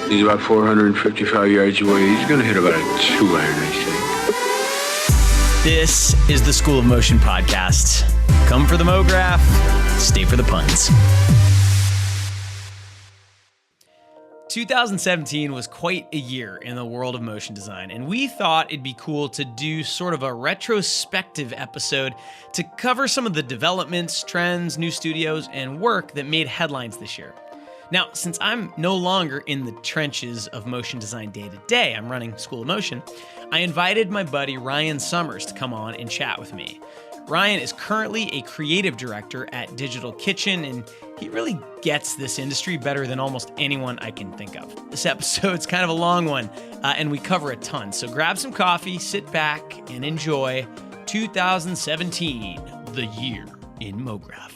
He's about 455 yards away. He's going to hit about a 2 iron, I think. This is the School of Motion podcast. Come for the MoGraph, stay for the puns. 2017 was quite a year in the world of motion design, and we thought it'd be cool to do sort of a retrospective episode to cover some of the developments, trends, new studios, and work that made headlines this year. Now, since I'm no longer in the trenches of motion design day to day, I'm running School of Motion, I invited my buddy Ryan Summers to come on and chat with me. Ryan is currently a creative director at Digital Kitchen, and he really gets this industry better than almost anyone I can think of. This episode's kind of a long one, and we cover a ton. So grab some coffee, sit back, and enjoy 2017, the year in MoGraph.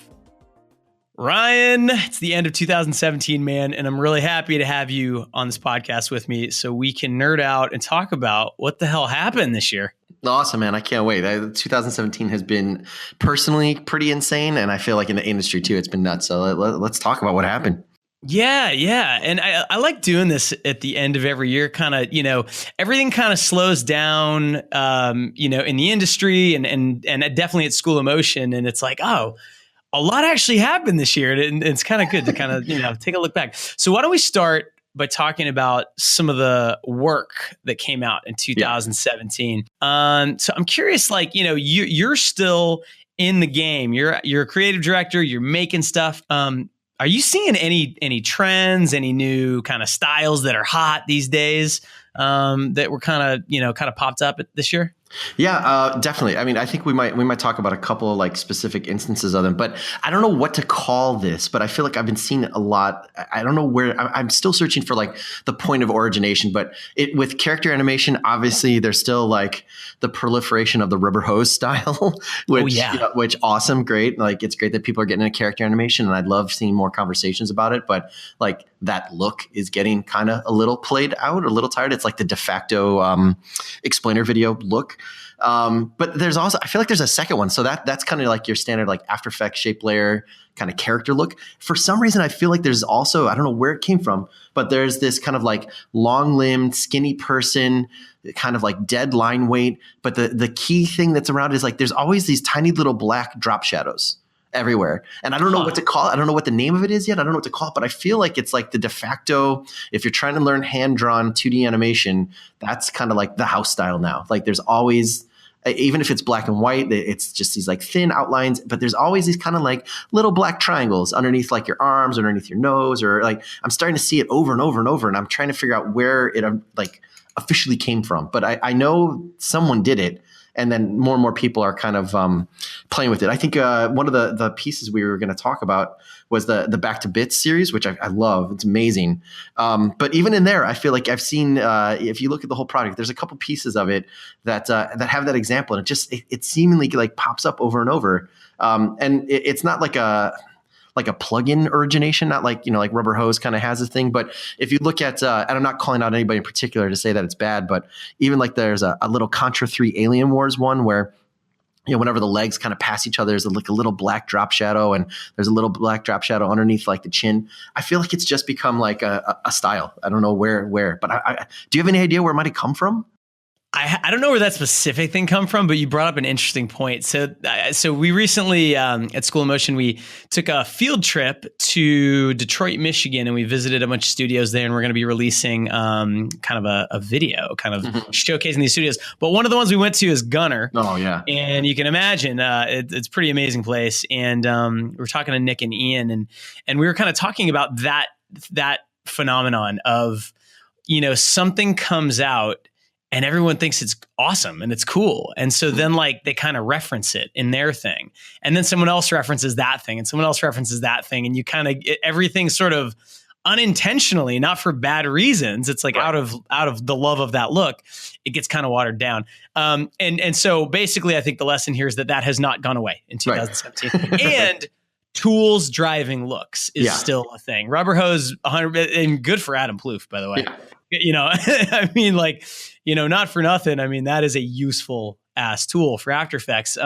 Ryan, it's the end of 2017, man, and I'm really happy to have you on this podcast with me so we can nerd out and talk about what the hell happened this year. Awesome, man. I can't wait. 2017 has been personally pretty insane, and I feel like in the industry too, it's been nuts. So let's talk about what happened. Yeah. And I like doing this at the end of every year, kind of, everything kind of slows down, in the industry and definitely at School of Motion. And it's like, oh, a lot actually happened this year. And it's kind of good to kind of, take a look back. So why don't we start by talking about some of the work that came out in 2017. Yeah. So I'm curious, you're still in the game. You're a creative director. You're making stuff. Are you seeing any trends, any new kind of styles that are hot these days that were kind of popped up this year? Yeah, definitely. I mean, I think we might talk about a couple of like specific instances of them, but I don't know what to call this, but I feel like I've been seeing a lot. I don't know where I'm still searching for like the point of origination, but with character animation, obviously there's still like the proliferation of the rubber hose style, which, which awesome. Great. Like it's great that people are getting into character animation and I'd love seeing more conversations about it, but like that look is getting kind of a little played out, a little tired. It's like the de facto explainer video look. But there's also, I feel like there's a second one. So that's kind of like your standard, like After Effects shape layer kind of character look. For some reason, I feel like there's also, I don't know where it came from, but there's this kind of like long limbed, skinny person, kind of like dead line weight. But the key thing that's around is like, there's always these tiny little black drop shadows everywhere. And I don't know what to call it. I don't know what the name of it is yet. I don't know what to call it, but I feel like it's like the de facto, if you're trying to learn hand-drawn 2D animation, that's kind of like the house style now. Like there's always, even if it's black and white, it's just these like thin outlines, but there's always these kind of like little black triangles underneath like your arms, underneath your nose, or like I'm starting to see it over and over and over. And I'm trying to figure out where it like officially came from, but I know someone did it. And then more and more people are kind of playing with it. I think one of the pieces we were going to talk about was the Back to Bits series, which I love. It's amazing. But even in there, I feel like I've seen, if you look at the whole project, there's a couple pieces of it that have that example. And it seemingly like pops up over and over. And it's not like a plug-in origination, not like, like Rubber Hose kind of has a thing. But if you look at, and I'm not calling out anybody in particular to say that it's bad, but even like there's a little Contra 3 Alien Wars one where, whenever the legs kind of pass each other, there's like a little black drop shadow and there's a little black drop shadow underneath like the chin. I feel like it's just become like a style. I don't know where, but do you have any idea where it might have come from? I don't know where that specific thing come from, but you brought up an interesting point. So we recently at School of Motion, we took a field trip to Detroit, Michigan, and we visited a bunch of studios there. And we're going to be releasing kind of a video, kind of showcasing these studios. But one of the ones we went to is Gunner. Oh yeah, and you can imagine it's a pretty amazing place. And we were talking to Nick and Ian, and we were kind of talking about that phenomenon of something comes out and everyone thinks it's awesome and it's cool. And so then like they kind of reference it in their thing. And then someone else references that thing and someone else references that thing. And you kind of get everything sort of unintentionally, not for bad reasons. It's like out of the love of that look, it gets kind of watered down. And so basically I think the lesson here is that has not gone away in 2017. And tools driving looks is still a thing. Rubber Hose 100, and good for Adam Plouffe, by the way. I mean, not for nothing. I mean, that is a useful ass tool for After Effects.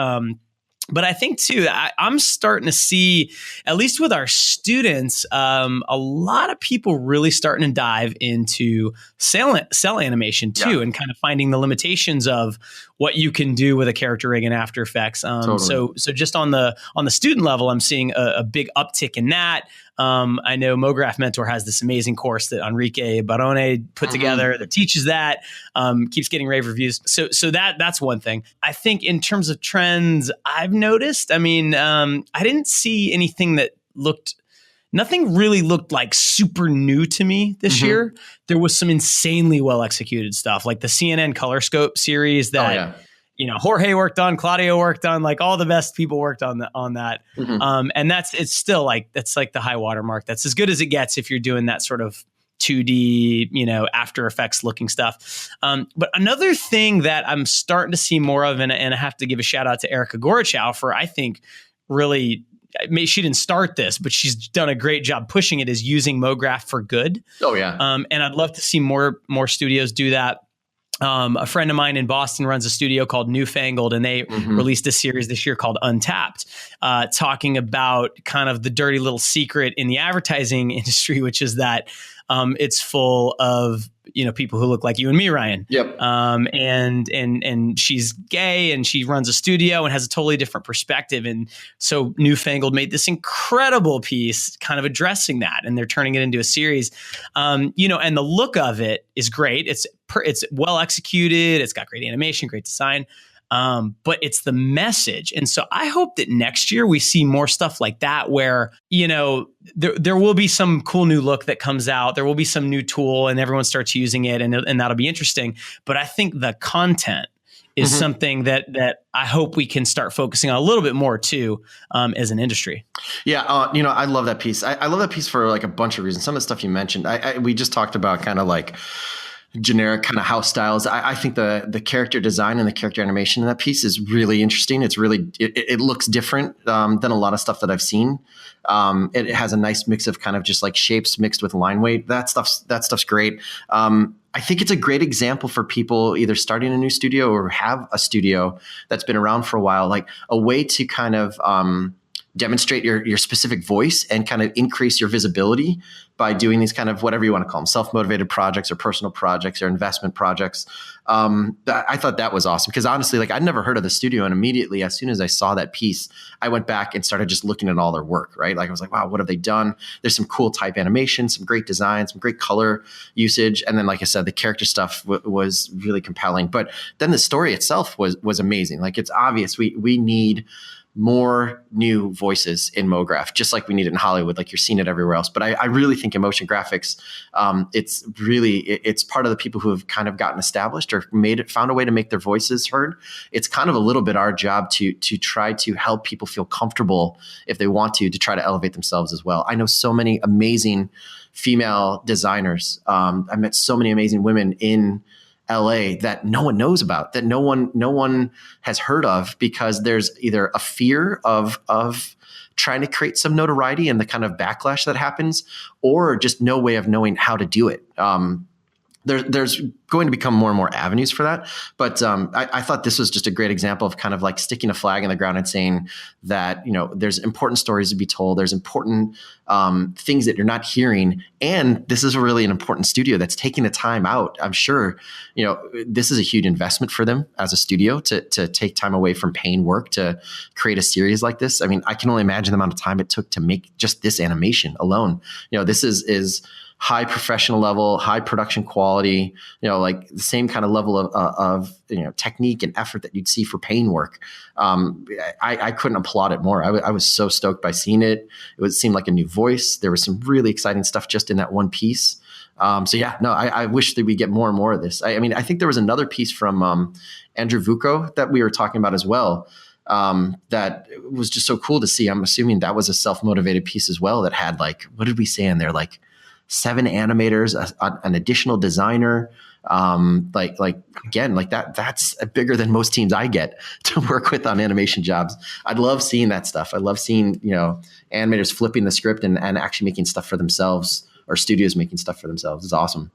But I think too, I'm starting to see, at least with our students, a lot of people really starting to dive into cell animation too, and kind of finding the limitations of what you can do with a character rig in After Effects. So just on the student level, I'm seeing a big uptick in that. I know MoGraph Mentor has this amazing course that Enrique Barone put together that teaches that, keeps getting rave reviews. So that's one thing. I think in terms of trends, I've noticed, I mean, I didn't see anything that nothing really looked like super new to me this year. There was some insanely well executed stuff, like the CNN Color Scope series that, Jorge worked on, Claudio worked on, like all the best people worked on that. And it's still like, that's like the high watermark. That's as good as it gets if you're doing that sort of 2D, After Effects looking stuff. But another thing that I'm starting to see more of, and I have to give a shout out to Erica Gorochow for, I think, really, she didn't start this, but she's done a great job pushing it, is using MoGraph for good. Oh yeah. And I'd love to see more studios do that. A friend of mine in Boston runs a studio called Newfangled, and they released a series this year called Untapped, talking about kind of the dirty little secret in the advertising industry, which is that it's full of people who look like you and me, Ryan. Yep. And she's gay, and she runs a studio and has a totally different perspective. And so Newfangled made this incredible piece kind of addressing that, and they're turning it into a series. And the look of it is great. It's well executed. It's got great animation, great design. But it's the message. And so I hope that next year we see more stuff like that, where, there will be some cool new look that comes out. There will be some new tool and everyone starts using it, and that'll be interesting. But I think the content is something that I hope we can start focusing on a little bit more too, as an industry. Yeah. I love that piece. I love that piece for like a bunch of reasons. Some of the stuff you mentioned, we just talked about kind of like generic kind of house styles. I think the character design and the character animation in that piece is really interesting. It's really, it looks different than a lot of stuff that I've seen. It has a nice mix of kind of just like shapes mixed with line weight. That stuff's great. I think it's a great example for people either starting a new studio or have a studio that's been around for a while, like a way to kind of demonstrate your specific voice and kind of increase your visibility by doing these kind of whatever you want to call them, self-motivated projects or personal projects or investment projects. I thought that was awesome because honestly, like I'd never heard of the studio, and immediately as soon as I saw that piece, I went back and started just looking at all their work, right? Like I was like, wow, what have they done? There's some cool type animation, some great design, some great color usage. And then, like I said, the character stuff was really compelling. But then the story itself was amazing. Like it's obvious we need more new voices in MoGraph, just like we need it in Hollywood, like you're seeing it everywhere else. But I really think in motion graphics, it's part of the people who have kind of gotten established or found a way to make their voices heard. It's kind of a little bit our job to try to help people feel comfortable if they want to try to elevate themselves as well. I know so many amazing female designers. I met so many amazing women in LA that no one knows about, that no one has heard of, because there's either a fear of trying to create some notoriety and the kind of backlash that happens, or just no way of knowing how to do it. There's going to become more and more avenues for that. But I thought this was just a great example of kind of like sticking a flag in the ground and saying that, there's important stories to be told. There's important things that you're not hearing. And this is really an important studio that's taking the time out. I'm sure, this is a huge investment for them as a studio to take time away from paying work to create a series like this. I mean, I can only imagine the amount of time it took to make just this animation alone. This is high professional level, high production quality, like the same kind of level of technique and effort that you'd see for paint work. I couldn't applaud it more. I was so stoked by seeing it. It seemed like a new voice. There was some really exciting stuff just in that one piece. I wish that we get more and more of this. I mean, I think there was another piece from Andrew Vuko that we were talking about as well. That was just so cool to see. I'm assuming that was a self-motivated piece as well that had like, what did we say in there? Like 7 animators, an additional designer, that's bigger than most teams I get to work with on animation jobs. I'd love seeing that stuff. I love seeing, animators flipping the script and actually making stuff for themselves, or studios making stuff for themselves. It's awesome.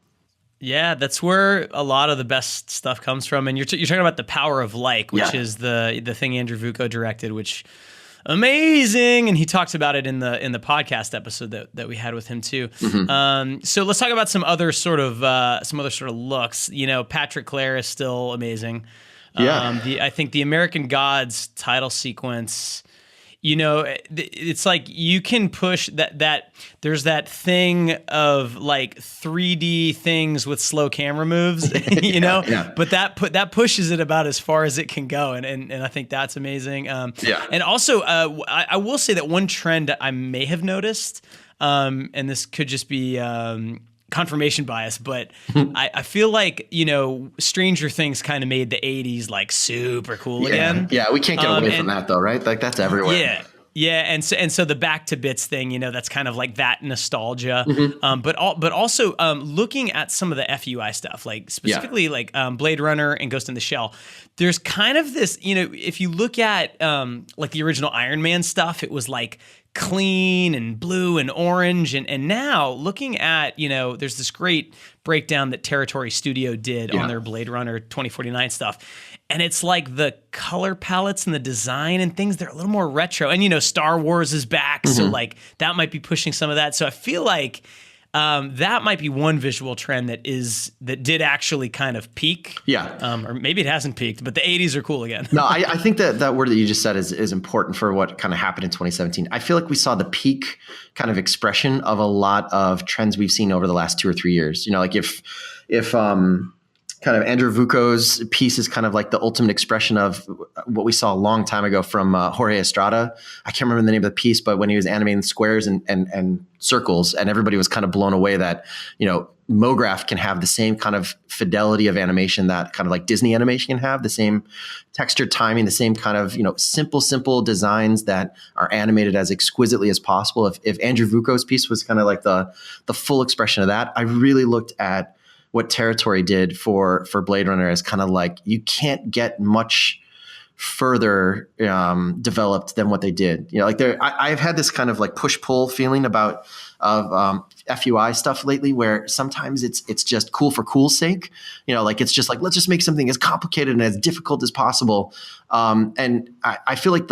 Yeah, that's where a lot of the best stuff comes from. And you're talking about The Power of Like, which is the thing Andrew Vuko directed, which amazing. And he talks about it in the podcast episode that we had with him too. So let's talk about some other sort of looks. Patrick Clare is still amazing. I think the American Gods title sequence, it's like you can push that there's that thing of like 3D things with slow camera moves, but that pushes it about as far as it can go. And I think that's amazing. And also I will say that one trend I may have noticed, and this could just be, confirmation bias, but I feel like, Stranger Things kind of made the 80s like super cool again. Yeah, we can't get away from that though, right? Like that's everywhere. Yeah, and so the back to bits thing, that's kind of like that nostalgia. But also looking at some of the FUI stuff, like specifically like Blade Runner and Ghost in the Shell. There's kind of this, if you look at like the original Iron Man stuff, it was like clean and blue and orange, and now looking at, there's this great breakdown that Territory Studio did on their Blade Runner 2049 stuff. And it's like the color palettes and the design and things, they're a little more retro. And, Star Wars is back. So like that might be pushing some of that. So I feel like that might be one visual trend that did actually kind of peak. Or maybe it hasn't peaked, but the 80s are cool again. No, I think that word that you just said is important for what kind of happened in 2017. I feel like we saw the peak kind of expression of a lot of trends we've seen over the last 2 or 3 years. Like if kind of Andrew Vuko's piece is kind of like the ultimate expression of what we saw a long time ago from Jorge Estrada. I can't remember the name of the piece, but when he was animating squares and circles, and everybody was kind of blown away that, MoGraph can have the same kind of fidelity of animation that kind of like Disney animation can have, the same texture timing, the same kind of, simple designs that are animated as exquisitely as possible. If Andrew Vuko's piece was kind of like the full expression of that, I really looked at what Territory did for Blade Runner as kind of like, you can't get much further developed than what they did. I've had this kind of like push-pull feeling of FUI stuff lately, where sometimes it's just cool for cool's sake. It's just like, let's just make something as complicated and as difficult as possible. And I feel like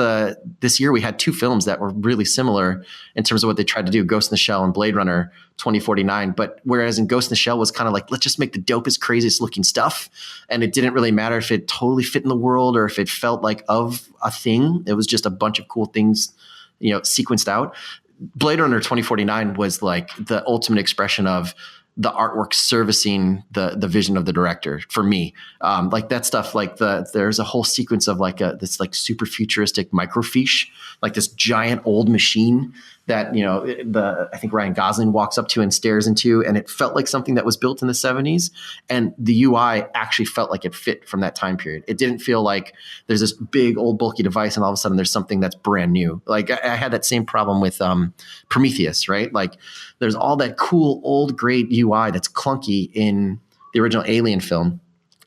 this year we had 2 films that were really similar in terms of what they tried to do, Ghost in the Shell and Blade Runner 2049. But whereas in Ghost in the Shell was kind of like, let's just make the dopest, craziest looking stuff. And it didn't really matter if it totally fit in the world or if it felt like of a thing. It was just a bunch of cool things, sequenced out. Blade Runner 2049 was like the ultimate expression of the artwork servicing the vision of the director for me. Like that stuff, like there's a whole sequence of like this like super futuristic microfiche, like this giant old machine that, I think Ryan Gosling walks up to and stares into, and it felt like something that was built in the 70s. And the UI actually felt like it fit from that time period. It didn't feel like there's this big old bulky device and all of a sudden there's something that's brand new. Like I had that same problem with Prometheus, right? Like there's all that cool old great UI that's clunky in the original Alien film.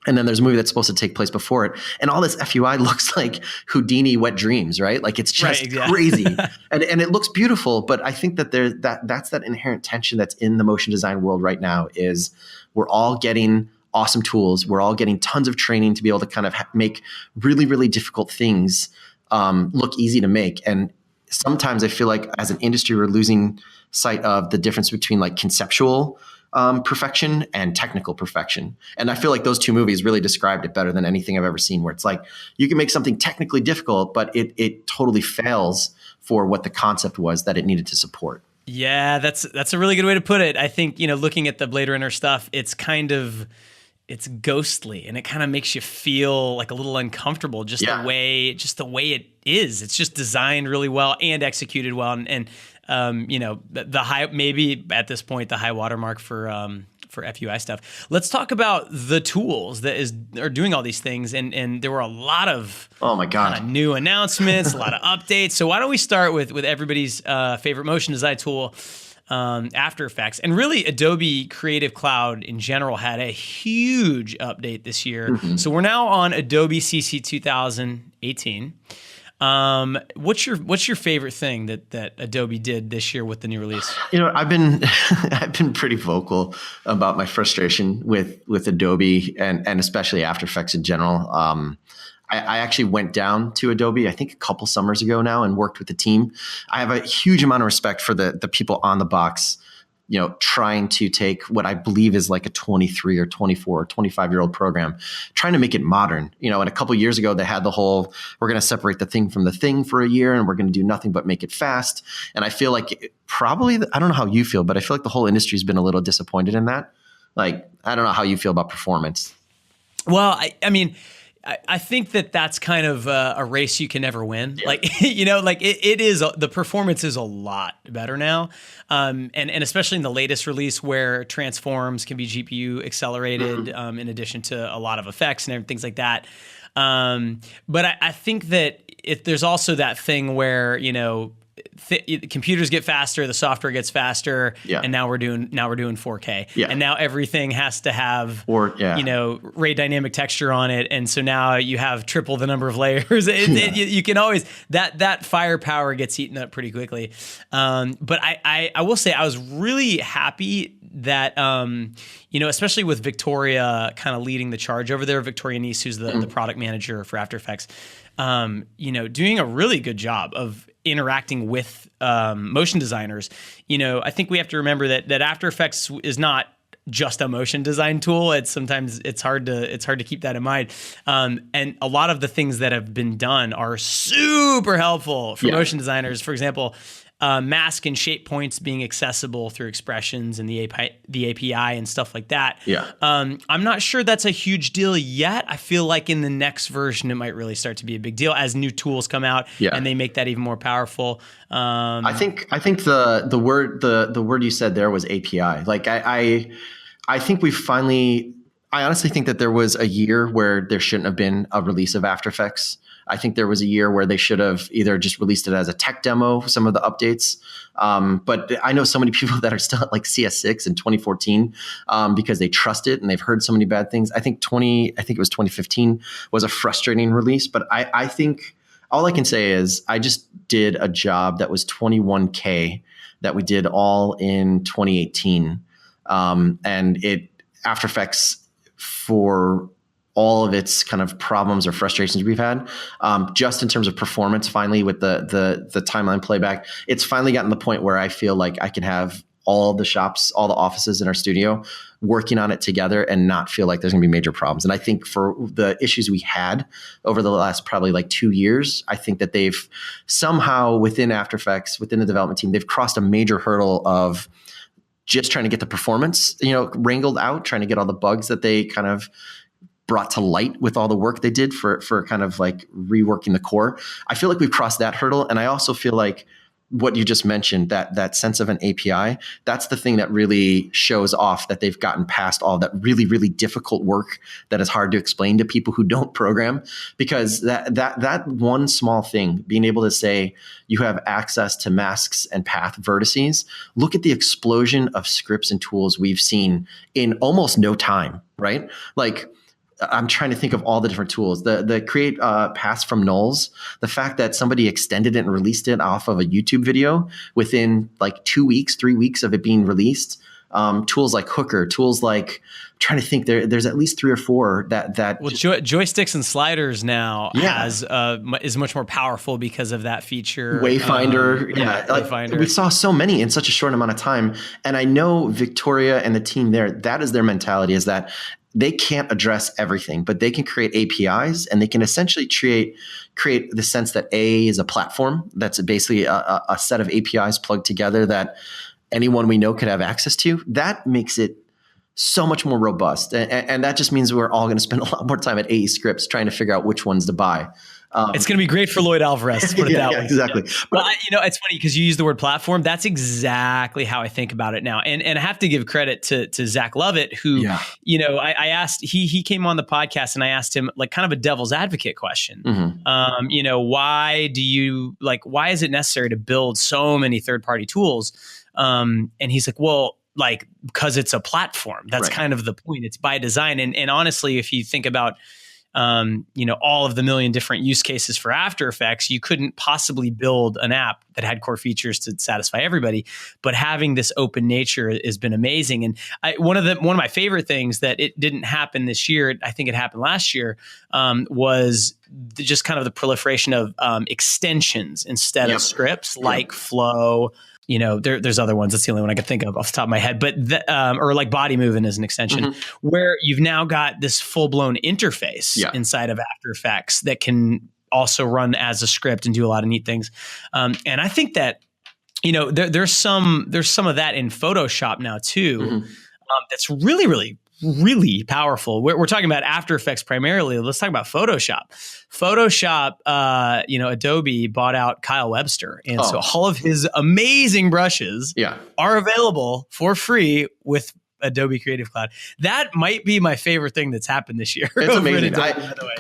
And then there's a movie that's supposed to take place before it. And all this FUI looks like Houdini wet dreams, right? Like it's just crazy. And it looks beautiful. But I think that that's that inherent tension that's in the motion design world right now is we're all getting awesome tools. We're all getting tons of training to be able to kind of make really, really difficult things look easy to make. And sometimes I feel like as an industry, we're losing sight of the difference between like conceptual perfection and technical perfection. And I feel like those 2 movies really described it better than anything I've ever seen, where it's like you can make something technically difficult, but it totally fails for what the concept was that it needed to support. Yeah, that's a really good way to put it. I think, looking at the Blade Runner stuff, it's ghostly and it kind of makes you feel like a little uncomfortable, just the way it is. It's just designed really well and executed well. And the high, maybe at this point, the high watermark for FUI stuff. Let's talk about the tools that are doing all these things. And there were a lot of new announcements, a lot of updates. So why don't we start with everybody's favorite motion design tool, After Effects. And really, Adobe Creative Cloud in general had a huge update this year. So we're now on Adobe CC 2018. What's your favorite thing that Adobe did this year with the new release? I've been I've been pretty vocal about my frustration with Adobe and especially After Effects in general. I actually went down to Adobe, I think a couple summers ago now, and worked with the team. I have a huge amount of respect for the people on the box, trying to take what I believe is like a 23 or 24 or 25-year-old program, trying to make it modern. And a couple of years ago, they had the whole, we're going to separate the thing from the thing for a year, and we're going to do nothing but make it fast. And I feel like probably, I don't know how you feel, but I feel like the whole industry has been a little disappointed in that. Like, I don't know how you feel about performance. Well, I mean, I think that's kind of a race you can never win. Yeah. Like, it is, the performance is a lot better now. And especially in the latest release where transforms can be GPU accelerated, in addition to a lot of effects and things like that. But I think that there's also that thing where, computers get faster, the software gets faster, and now we're doing 4K, and now everything has to have ray dynamic texture on it, and so now you have triple the number of layers. You can always that firepower gets eaten up pretty quickly. But I will say I was really happy that especially with Victoria kind of leading the charge over there, Victoria Nice, who's the product manager for After Effects, doing a really good job of interacting with motion designers. I think we have to remember that After Effects is not just a motion design tool. It's hard to keep that in mind. And a lot of the things that have been done are super helpful for motion designers. For example, mask and shape points being accessible through expressions and the API and stuff like that. I'm not sure that's a huge deal yet. I feel like in the next version, it might really start to be a big deal as new tools come out and they make that even more powerful. I think the word you said there was API. Like I think we finally, I honestly think that there was a year where there shouldn't have been a release of After Effects. I think there was a year where they should have either just released it as a tech demo, some of the updates. But I know so many people that are still at like CS6 in 2014 because they trust it and they've heard so many bad things. I think it was 2015 was a frustrating release. But I think all I can say is I just did a job that was 21K that we did all in 2018. And After Effects, for all of its kind of problems or frustrations we've had, just in terms of performance, finally with the timeline playback, it's finally gotten to the point where I feel like I can have all the shops, all the offices in our studio working on it together and not feel like there's gonna be major problems. And I think for the issues we had over the last probably like 2 years, I think that they've somehow within After Effects, within the development team, they've crossed a major hurdle of just trying to get the performance, wrangled out, trying to get all the bugs that they kind of brought to light with all the work they did for kind of like reworking the core. I feel like we've crossed that hurdle. And I also feel like what you just mentioned, that sense of an API, that's the thing that really shows off that they've gotten past all that really, really difficult work that is hard to explain to people who don't program. Because that one small thing, being able to say you have access to masks and path vertices, look at the explosion of scripts and tools we've seen in almost no time, right? Like, I'm trying to think of all the different tools. The create paths from nulls, the fact that somebody extended it and released it off of a YouTube video within like 2 weeks, 3 weeks of it being released. Tools like Hooker, tools like, I'm trying to think, there's at least 3 or 4 that joysticks and sliders now is much more powerful because of that feature. Wayfinder, Wayfinder. We saw so many in such a short amount of time, and I know Victoria and the team there, that is their mentality, is that they can't address everything, but they can create APIs and they can essentially create the sense that A is a platform that's basically a set of APIs plugged together that anyone we know could have access to. That makes it so much more robust. And that just means we're all going to spend a lot more time at AE Scripts trying to figure out which ones to buy. It's going to be great for Lloyd Alvarez, to put it that way. Exactly. But it's funny because you use the word platform. That's exactly how I think about it now. And I have to give credit to Zach Lovett, who, I asked, he came on the podcast and I asked him like kind of a devil's advocate question. Why is it necessary to build so many third-party tools? And he's like, well, because it's a platform. That's kind of the point. It's by design. And honestly, if you think about all of the million different use cases for After Effects, you couldn't possibly build an app that had core features to satisfy everybody. But having this open nature has been amazing. And one of my favorite things that it didn't happen this year, I think it happened last year, was just kind of the proliferation of extensions instead of scripts, like Flow. There's other ones. That's the only one I could think of off the top of my head. But or like Body Moving as an extension, where you've now got this full blown interface inside of After Effects that can also run as a script and do a lot of neat things. And I think that there's some of that in Photoshop now too. That's really, really, really powerful. We're talking about After Effects primarily. Let's talk about Photoshop. Photoshop, Adobe bought out Kyle Webster. And so all of his amazing brushes are available for free with Adobe Creative Cloud. That might be my favorite thing that's happened this year. It's amazing. Adobe, by the way.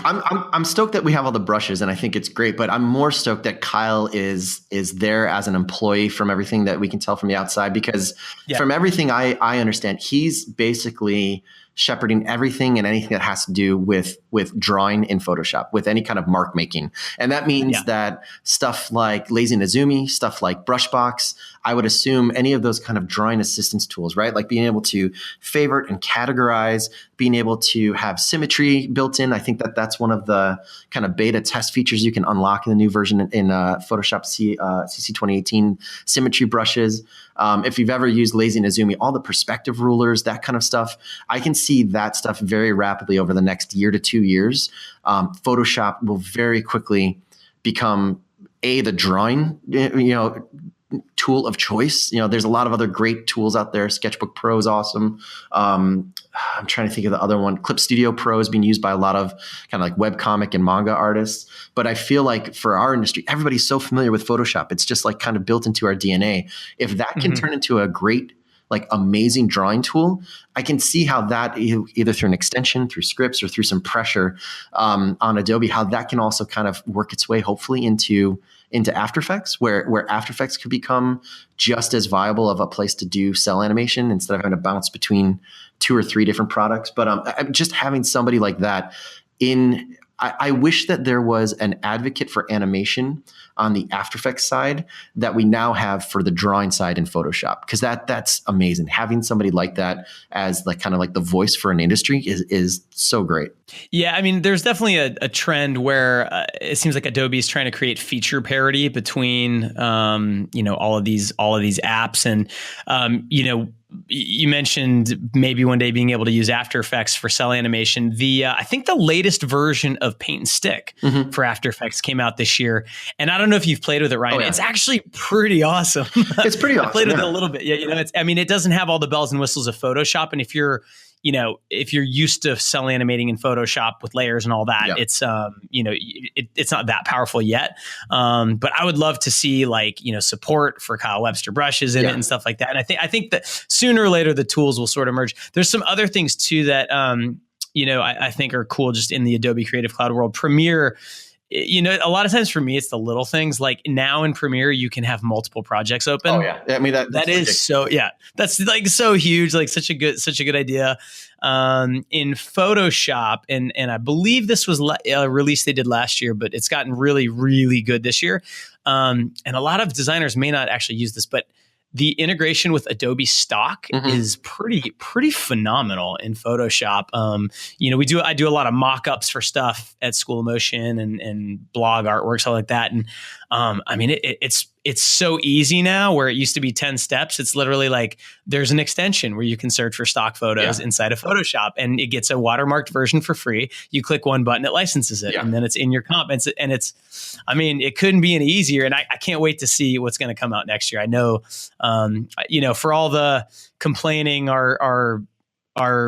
I'm stoked that we have all the brushes, and I think it's great. But I'm more stoked that Kyle is there as an employee from everything that we can tell from the outside. Because from everything I understand, he's basically shepherding everything and anything that has to do with drawing in Photoshop, with any kind of mark making. And that means that stuff like Lazy Nezumi, stuff like Brushbox, I would assume any of those kind of drawing assistance tools, right? Like being able to favorite and categorize, being able to have symmetry built in. I think that's one of the kind of beta test features you can unlock in the new version in Photoshop CC 2018 symmetry brushes. If you've ever used Lazy Nezumi, all the perspective rulers, that kind of stuff, I can see that stuff very rapidly over the next year to 2 years. Photoshop will very quickly become the drawing, tool of choice. There's a lot of other great tools out there. Sketchbook Pro is awesome. I'm trying to think of the other one. Clip Studio Pro is being used by a lot of kind of like webcomic and manga artists. But I feel like for our industry, everybody's so familiar with Photoshop. It's just like kind of built into our DNA. If that can turn into a great, like amazing drawing tool, I can see how that either through an extension, through scripts, or through some pressure on Adobe, how that can also kind of work its way, hopefully, into After Effects, where After Effects could become just as viable of a place to do cell animation instead of having to bounce between 2 or 3 different products. But just having somebody like that I wish that there was an advocate for animation on the After Effects side that we now have for the drawing side in Photoshop, because that's amazing. Having somebody like that as like kind of like the voice for an industry is so great. Yeah, I mean, there's definitely a trend where it seems like Adobe is trying to create feature parity between all of these apps, and you mentioned maybe one day being able to use After Effects for cell animation. I think the latest version of Paint and Stick for After Effects came out this year, and I don't know if you've played with it, Ryan. It's actually pretty awesome. It's pretty awesome. I played with it a little bit. Yeah, it doesn't have all the bells and whistles of Photoshop, and if you're used to cell animating in Photoshop with layers and all that, it's it's not that powerful yet. But I would love to see support for Kyle Webster brushes in it and stuff like that. And I think that sooner or later the tools will sort of merge. There's some other things too that I think are cool just in the Adobe Creative Cloud world. Premiere. A lot of times for me, it's the little things. Like now in Premiere, you can have multiple projects open. Oh yeah, I mean that is so that's like so huge. Like such a good idea. In Photoshop, and I believe this was a release they did last year, but it's gotten really, really good this year. And a lot of designers may not actually use this, but the integration with Adobe Stock is pretty phenomenal in Photoshop. I do a lot of mock-ups for stuff at School of Motion and blog artwork, stuff like that. And it's so easy now, where it used to be 10 steps. It's literally like there's an extension where you can search for stock photos inside of Photoshop, and it gets a watermarked version for free. You click one button, it licenses it, and then it's in your comp. And it couldn't be any easier. And I can't wait to see what's going to come out next year. I know, for all the complaining our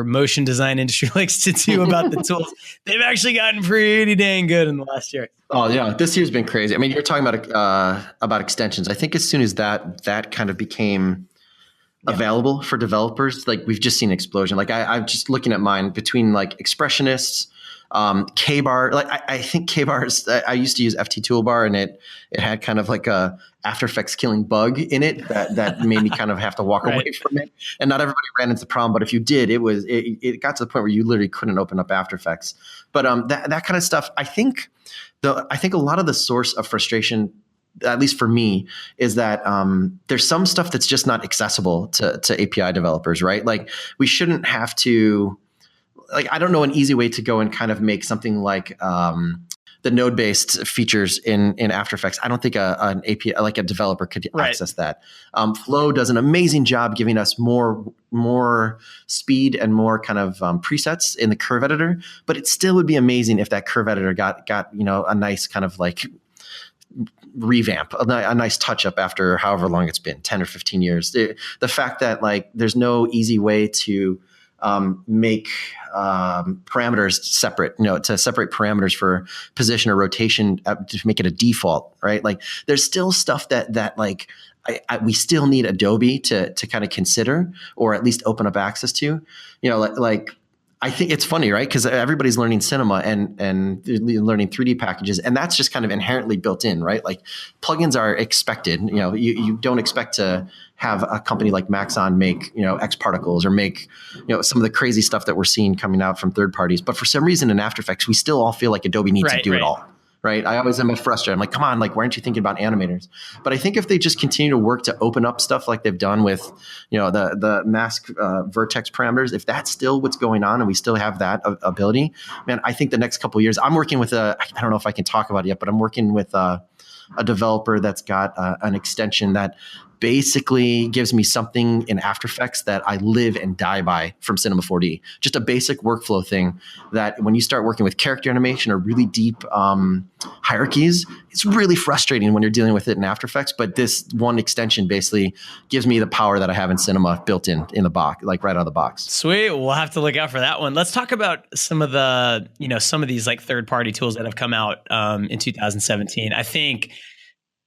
motion design industry likes to do about the tools, they've actually gotten pretty dang good in the last year. Oh yeah, this year's been crazy. I mean, you're talking about extensions. I think as soon as that kind of became available for developers, like we've just seen an explosion. Like I'm just looking at mine between like expressionists, KBar, like I think KBar is, I used to use FT Toolbar, and it had kind of like a After Effects killing bug in it that made me kind of have to walk Right. away from it. And not everybody ran into the problem, but if you did, it got to the point where you literally couldn't open up After Effects. But that kind of stuff, I think a lot of the source of frustration, at least for me, is that there's some stuff that's just not accessible to API developers, right? Like we shouldn't have to, like, I don't know an easy way to go and kind of make something like the node-based features in After Effects. I don't think an API, like a developer could access that. Flow does an amazing job giving us more speed and more kind of presets in the curve editor, but it still would be amazing if that curve editor got a nice kind of like revamp, a nice touch up after however long it's been, 10 or 15 years. The fact that like there's no easy way to make parameters separate, to separate parameters for position or rotation to make it a default, right? Like there's still stuff that like we still need Adobe to kind of consider, or at least open up access to, like I think it's funny, right? Because everybody's learning cinema and learning 3D packages, and that's just kind of inherently built in, right? Like plugins are expected. You don't expect to have a company like Maxon make X particles or make some of the crazy stuff that we're seeing coming out from third parties. But for some reason in After Effects, we still all feel like Adobe needs to do it all. Right. I always am frustrated. I'm like, come on, like, why aren't you thinking about animators? But I think if they just continue to work to open up stuff like they've done with, the mask vertex parameters, if that's still what's going on and we still have that ability, man, I think the next couple of years, I'm working with I don't know if I can talk about it yet, but I'm working with a developer that's got an extension that basically gives me something in After Effects that I live and die by from Cinema 4D. Just a basic workflow thing that when you start working with character animation or really deep hierarchies, it's really frustrating when you're dealing with it in After Effects. But this one extension basically gives me the power that I have in Cinema built in the box, like right out of the box. Sweet. We'll have to look out for that one. Let's talk about some of the, some of these like third-party tools that have come out in 2017.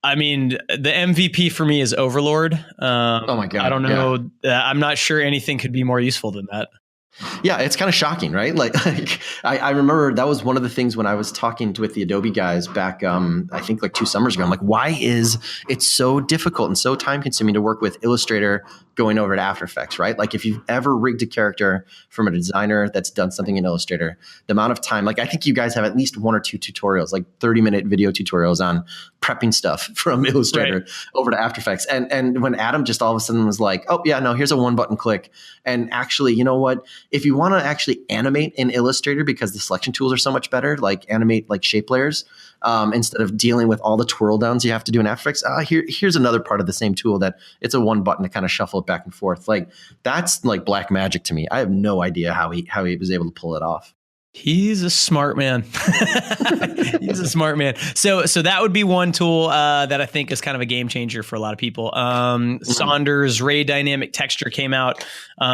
I mean, the MVP for me is Overlord. Oh my God. I don't know. Yeah. I'm not sure anything could be more useful than that. Yeah, it's kind of shocking, right? Like I remember that was one of the things when I was talking with the Adobe guys back, I think like 2 summers ago. I'm like, why is it so difficult and so time consuming to work with Illustrator going over to After Effects, right? Like if you've ever rigged a character from a designer that's done something in Illustrator, the amount of time, like I think you guys have at least 1 or 2 tutorials, like 30-minute video tutorials on prepping stuff from Illustrator over to After Effects. And when Adam just all of a sudden was like, oh yeah, no, here's a 1-button click. And actually, you know what? If you want to actually animate in Illustrator, because the selection tools are so much better, like animate like shape layers, instead of dealing with all the twirl downs you have to do in After Effects, here's another part of the same tool that it's a 1 button to kind of shuffle it back and forth. Like that's like black magic to me. I have no idea how he was able to pull it off. He's a smart man. He's a smart man. So that would be one tool that I think is kind of a game changer for a lot of people. Saunders Ray Dynamic Texture came out,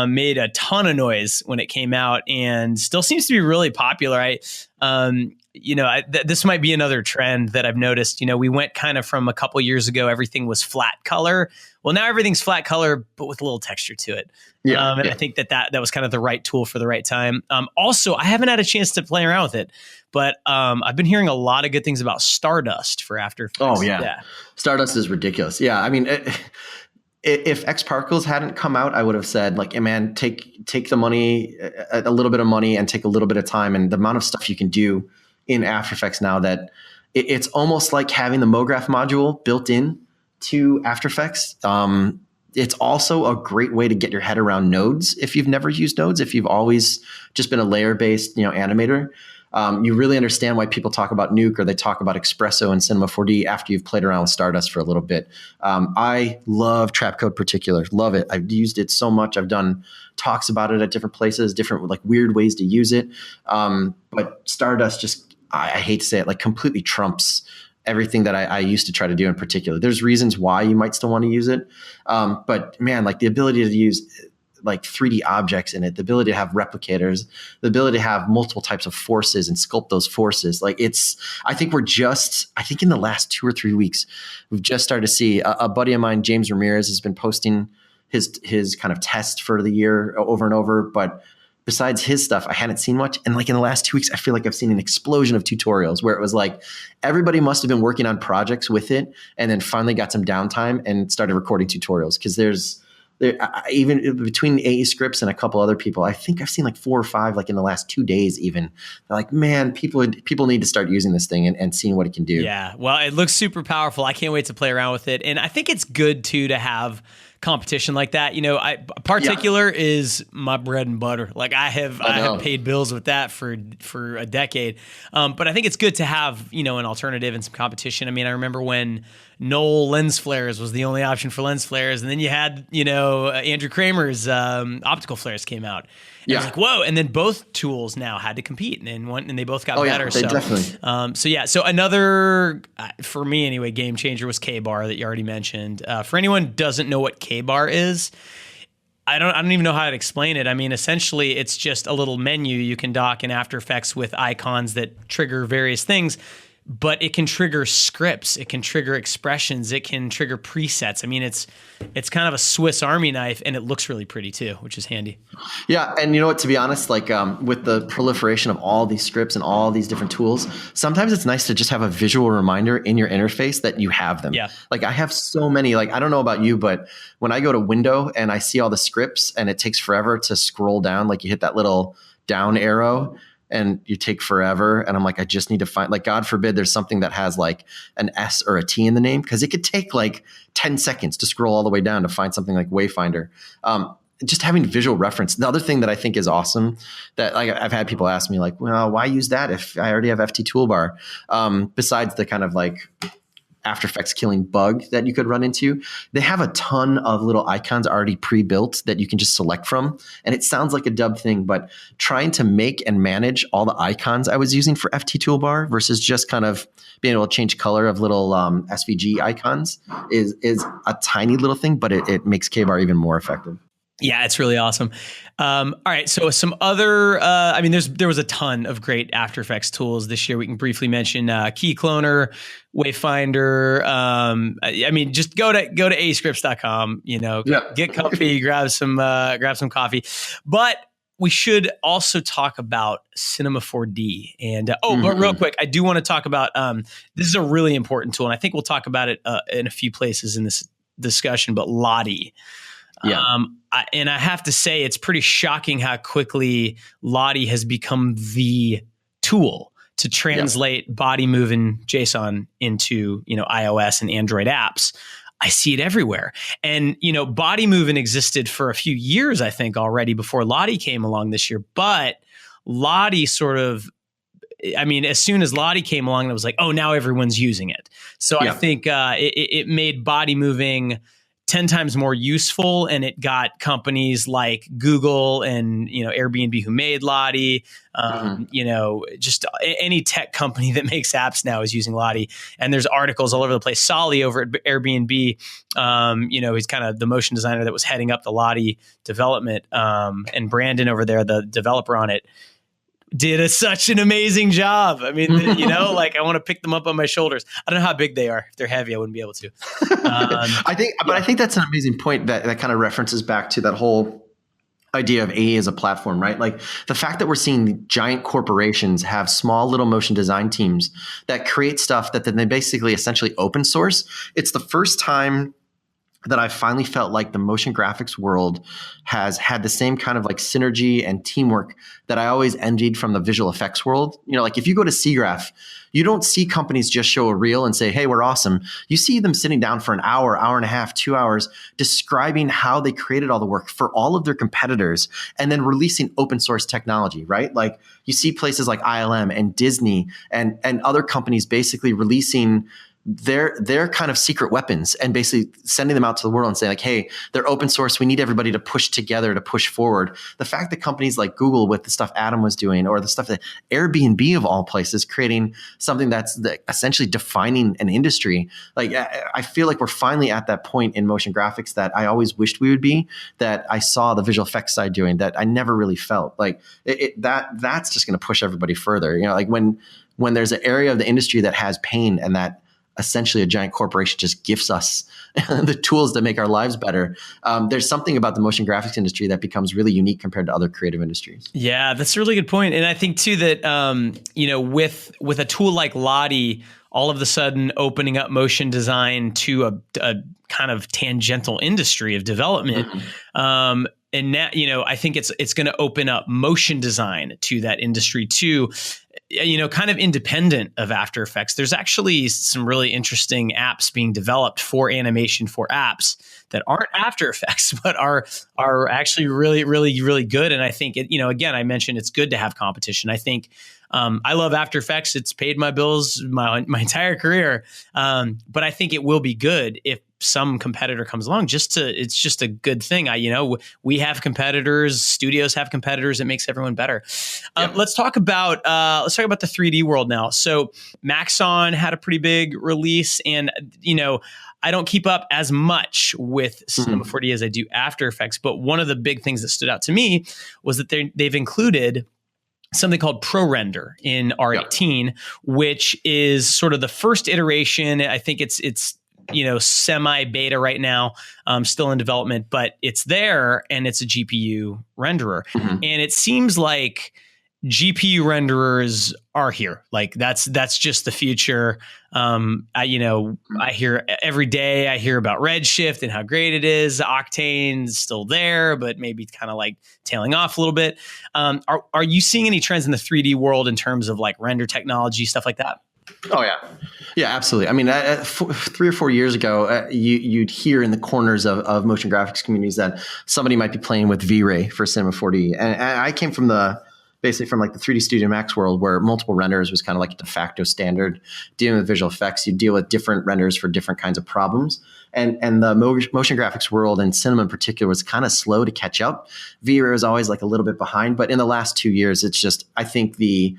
made a ton of noise when it came out, and still seems to be really popular. This might be another trend that I've noticed. We went kind of from a couple years ago, everything was flat color. Well, now everything's flat color, but with a little texture to it. I think that was kind of the right tool for the right time. Also, I haven't had a chance to play around with it, but I've been hearing a lot of good things about Stardust for After Effects. Oh, yeah. Stardust is ridiculous. Yeah, I mean, if X Particles hadn't come out, I would have said, like, hey, man, take the money, a little bit of money, and take a little bit of time, and the amount of stuff you can do in After Effects now that it's almost like having the MoGraph module built in to After Effects. It's also a great way to get your head around nodes if you've never used nodes, if you've always just been a layer-based animator. You really understand why people talk about Nuke or they talk about Espresso and Cinema 4D after you've played around with Stardust for a little bit. I love Trapcode particular. Love it. I've used it so much. I've done talks about it at different places, different like weird ways to use it. But Stardust just, I hate to say it, like completely trumps everything that I used to try to do in particular. There's reasons why you might still want to use it. But man, like the ability to use like 3D objects in it, the ability to have replicators, the ability to have multiple types of forces and sculpt those forces. Like I think in the last 2 or 3 weeks, we've just started to see a buddy of mine, James Ramirez, has been posting his kind of test for the year over and over. But besides his stuff, I hadn't seen much. And like in the last 2 weeks, I feel like I've seen an explosion of tutorials where it was like everybody must have been working on projects with it and then finally got some downtime and started recording tutorials. Because even between AE Scripts and a couple other people, I think I've seen like 4 or 5 like in the last 2 days even. They're like, man, people need to start using this thing and seeing what it can do. Yeah, well, it looks super powerful. I can't wait to play around with it. And I think it's good too to have competition like that. Particular is my bread and butter. Like I have paid bills with that for a decade. But I think it's good to have, an alternative and some competition. I mean, I remember when Knoll lens flares was the only option for lens flares. And then you had, Andrew Kramer's optical flares came out. And I was like, whoa. And then both tools now had to compete and they both got better. Yeah, definitely. So another, for me anyway, game changer was KBar that you already mentioned. For anyone who doesn't know what KBar is, I don't even know how to explain it. I mean, essentially it's just a little menu you can dock in After Effects with icons that trigger various things. But it can trigger scripts, it can trigger expressions, it can trigger presets. I mean, it's kind of a Swiss Army knife, and it looks really pretty too, which is handy. Yeah, and you know what? To be honest, like with the proliferation of all these scripts and all these different tools, sometimes it's nice to just have a visual reminder in your interface that you have them. Yeah. Like I have so many. Like I don't know about you, but when I go to Window and I see all the scripts, and it takes forever to scroll down, like you hit that little down arrow. And you take forever. And I'm like, I just need to find, like, God forbid there's something that has like an S or a T in the name, because it could take like 10 seconds to scroll all the way down to find something like Wayfinder. Just having visual reference. The other thing that I think is awesome that like I've had people ask me like, well, why use that if I already have FT Toolbar? Besides the kind of like After Effects killing bug that you could run into, they have a ton of little icons already pre-built that you can just select from. And it sounds like a dub thing, but trying to make and manage all the icons I was using for FT Toolbar versus just kind of being able to change color of little SVG icons is a tiny little thing, but it makes KBar even more effective. Yeah, it's really awesome. All right, so some other, there was a ton of great After Effects tools this year. We can briefly mention Key Cloner, Wayfinder. Just go to ascripts.com. Get comfy, grab some coffee. But we should also talk about Cinema 4D. And but real quick, I do want to talk about this is a really important tool, and I think we'll talk about it in a few places in this discussion. But Lodi. Yeah. And I have to say, it's pretty shocking how quickly Lodi has become the tool to translate body moving JSON into, iOS and Android apps. I see it everywhere. And, body moving existed for a few years, I think, already before Lodi came along this year. But Lodi as soon as Lodi came along, it was like, oh, now everyone's using it. So I think it made body moving 10 times more useful, and it got companies like Google and Airbnb who made Lodi. Just any tech company that makes apps now is using Lodi, and there's articles all over the place. Solly over at Airbnb, he's kind of the motion designer that was heading up the Lodi development, and Brandon over there, the developer on it, did such an amazing job. I mean, I want to pick them up on my shoulders. I don't know how big they are. If they're heavy, I wouldn't be able to. I think that's an amazing point that kind of references back to that whole idea of AE as a platform, right? Like the fact that we're seeing giant corporations have small little motion design teams that create stuff that then they basically essentially open source. It's the first time that I finally felt like the motion graphics world has had the same kind of like synergy and teamwork that I always envied from the visual effects world. Like if you go to SIGGRAPH, you don't see companies just show a reel and say, hey, we're awesome. You see them sitting down for an hour, hour and a half, 2 hours, describing how they created all the work for all of their competitors and then releasing open source technology, right? Like you see places like ILM and Disney and other companies basically releasing their kind of secret weapons and basically sending them out to the world and saying like, hey, they're open source. We need everybody to push together to push forward. The fact that companies like Google with the stuff Adam was doing, or the stuff that Airbnb of all places creating something that's essentially defining an industry. Like I feel like we're finally at that point in motion graphics that I always wished we would be, that I saw the visual effects side doing that I never really felt like that's just going to push everybody further. Like when there's an area of the industry that has pain and that essentially a giant corporation just gifts us the tools to make our lives better. There's something about the motion graphics industry that becomes really unique compared to other creative industries. Yeah, that's a really good point. And I think too that, with a tool like Lodi, all of a sudden opening up motion design to a kind of tangential industry of development. And now, I think it's going to open up motion design to that industry too, kind of independent of After Effects. There's actually some really interesting apps being developed for animation for apps that aren't After Effects, but are actually really, really, really good. And I think again, I mentioned it's good to have competition. I think I love After Effects. It's paid my bills my entire career. But I think it will be good if some competitor comes along. It's just a good thing. We have competitors, studios have competitors. It makes everyone better. Let's talk about the 3D world now. So Maxon had a pretty big release, and I don't keep up as much with Cinema 4D as I do After Effects. But one of the big things that stood out to me was that they've included something called ProRender in R18, which is sort of the first iteration. I think it's semi-beta right now, still in development, but it's there, and it's a GPU renderer. And it seems like GPU renderers are here. Like that's just the future. I hear every day, I hear about Redshift and how great it is. Octane's still there, but maybe kind of like tailing off a little bit. Are you seeing any trends in the 3D world in terms of like render technology, stuff like that? Oh yeah. Yeah, absolutely. I mean, 3 or 4 years ago, you'd hear in the corners of motion graphics communities that somebody might be playing with V-Ray for Cinema 4D. And I came from basically from like the 3D Studio Max world, where multiple renders was kind of like a de facto standard. Dealing with visual effects, you deal with different renders for different kinds of problems. And the motion graphics world, and cinema in particular, was kind of slow to catch up. V-Ray was always like a little bit behind. But in the last 2 years, it's just, I think the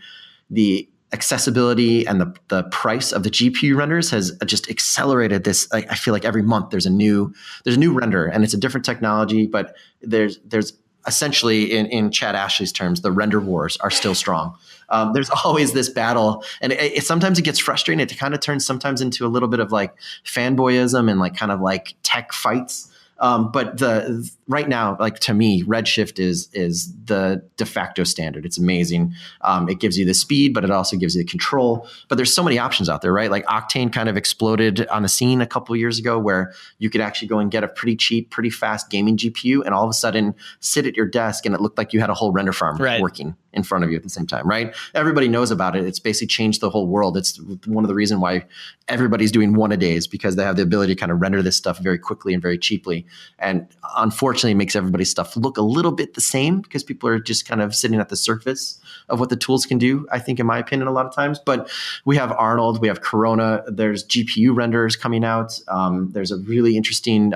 accessibility and the price of the GPU renders has just accelerated this. I feel like every month there's a new render, and it's a different technology, but there's essentially, in Chad Ashley's terms, the render wars are still strong. There's always this battle, and sometimes it gets frustrating. It kind of turns sometimes into a little bit of like fanboyism and like kind of like tech fights. But right now, like to me, Redshift is the de facto standard. It's amazing. It gives you the speed, but it also gives you the control. But there's so many options out there, right? Like Octane kind of exploded on the scene a couple of years ago, where you could actually go and get a pretty cheap, pretty fast gaming GPU, and all of a sudden sit at your desk, and it looked like you had a whole render farm working in front of you at the same time, right? Everybody knows about it. It's basically changed the whole world. It's one of the reasons why everybody's doing one-a-days, because they have the ability to kind of render this stuff very quickly and very cheaply. And unfortunately, it makes everybody's stuff look a little bit the same, because people are just kind of sitting at the surface of what the tools can do, I think, in my opinion, a lot of times. But we have Arnold, we have Corona, there's GPU renders coming out. There's a really interesting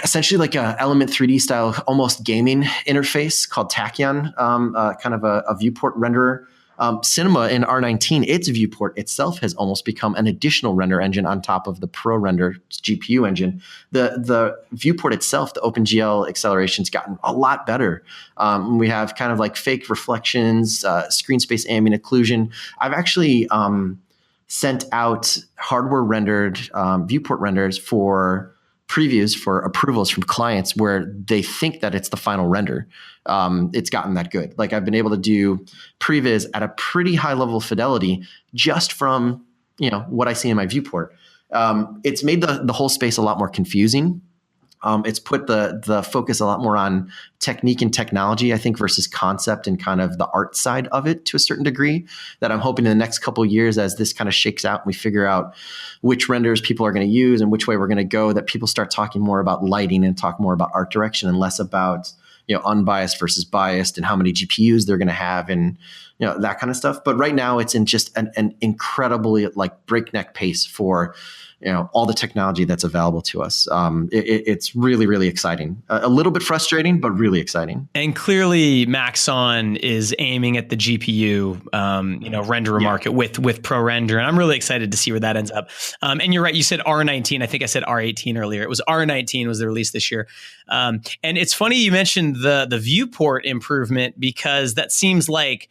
essentially like a Element 3D style, almost gaming interface called Tachyon, kind of a viewport renderer. Cinema in R19, its viewport itself has almost become an additional render engine on top of the ProRender GPU engine. The viewport itself, the OpenGL acceleration's gotten a lot better. We have kind of like fake reflections, screen space ambient occlusion. I've actually sent out hardware rendered viewport renders for previews for approvals from clients where they think that it's the final render. It's gotten that good. Like I've been able to do previs at a pretty high level of fidelity just from what I see in my viewport. It's made the whole space a lot more confusing. It's put the focus a lot more on technique and technology, I think, versus concept and kind of the art side of it to a certain degree, that I'm hoping in the next couple of years, as this kind of shakes out and we figure out which renders people are going to use and which way we're going to go, that people start talking more about lighting and talk more about art direction and less about unbiased versus biased and how many GPUs they're going to have and that kind of stuff. But right now it's in just an incredibly like breakneck pace for all the technology that's available to us. It's really, really exciting. A little bit frustrating, but really exciting. And clearly Maxon is aiming at the GPU, renderer market with ProRender. And I'm really excited to see where that ends up. And you're right. You said R19. I think I said R18 earlier. It was R19 was the release this year. And it's funny you mentioned the viewport improvement, because that seems like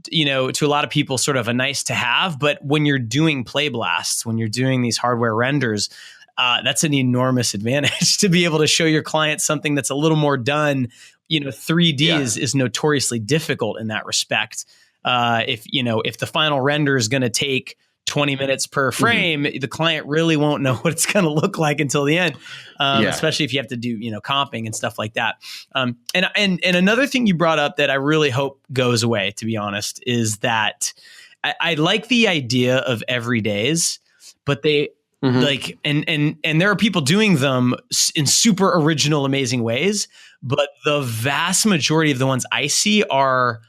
to a lot of people sort of a nice to have, but when you're doing play blasts, when you're doing these hardware renders, that's an enormous advantage to be able to show your client something that's a little more done. 3D is notoriously difficult in that respect. If the final render is going to take 20 minutes per frame, the client really won't know what it's going to look like until the end, especially if you have to do, comping and stuff like that. And another thing you brought up that I really hope goes away, to be honest, is that I like the idea of everydays, but they like, and there are people doing them in super original, amazing ways, but the vast majority of the ones I see are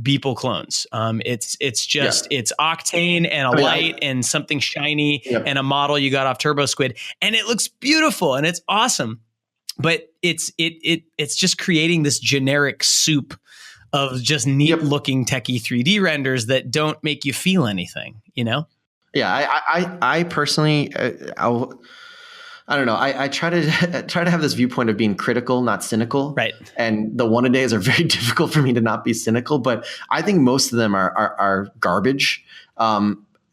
Beeple clones. It's just it's Octane and a light and something shiny and a model you got off Turbo Squid, and it looks beautiful and it's awesome. But it's just creating this generic soup of just neat looking techie 3D renders that don't make you feel anything, Yeah, I personally, I don't know. I try to have this viewpoint of being critical, not cynical. Right. And the one a days are very difficult for me to not be cynical, but I think most of them are garbage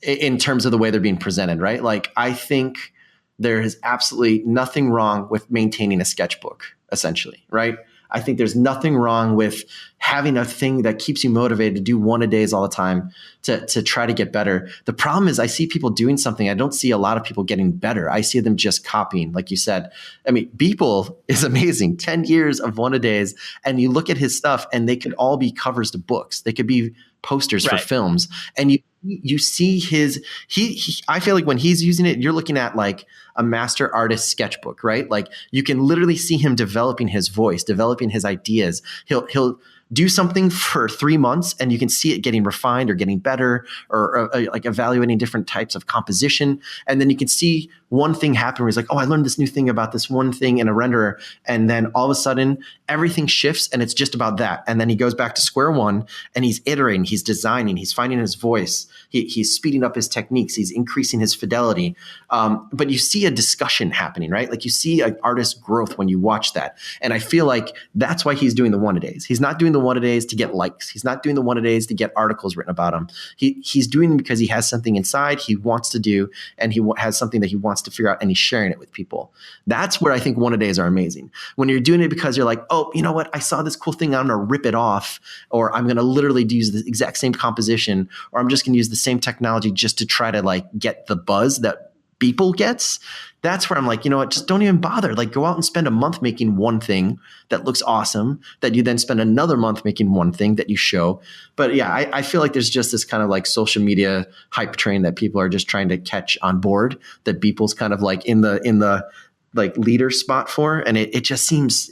in terms of the way they're being presented. Right. Like, I think there is absolutely nothing wrong with maintaining a sketchbook, essentially. Right. I think there's nothing wrong with having a thing that keeps you motivated to do one a days all the time to try to get better. The problem is I see people doing something. I don't see a lot of people getting better. I see them just copying, like you said. I mean, Beeple is amazing. 10 years of one a days, and you look at his stuff and they could all be covers to books. They could be posters for films. And you see he I feel like when he's using it, you're looking at like a master artist sketchbook, right? Like, you can literally see him developing his voice, developing his ideas. He'll do something for 3 months and you can see it getting refined or getting better, or like evaluating different types of composition. And then you can see one thing happen where he's like, oh, I learned this new thing about this one thing in a renderer. And then all of a sudden everything shifts and it's just about that. And then he goes back to square one and he's iterating, he's designing, he's finding his voice. He's speeding up his techniques. He's increasing his fidelity. But you see a discussion happening, right? Like, you see an artist's growth when you watch that. And I feel like that's why he's doing the one a days. He's not doing the one a days to get likes. He's not doing the one a days to get articles written about him. He's doing them because he has something inside he wants to do, and he has something that he wants to figure out, and he's sharing it with people. That's where I think one a days are amazing. When you're doing it because you're like, oh, you know what? I saw this cool thing. I'm going to rip it off, or I'm going to literally use the exact same composition, or I'm just going to use the same technology just to try to like get the buzz that Beeple gets. That's where I'm like, you know what, just don't even bother. Like, go out and spend a month making one thing that looks awesome, that you then spend another month making one thing that you show. But yeah, I feel like there's just this kind of like social media hype train that people are just trying to catch on board, that Beeple's kind of like in the like leader spot for. And it just seems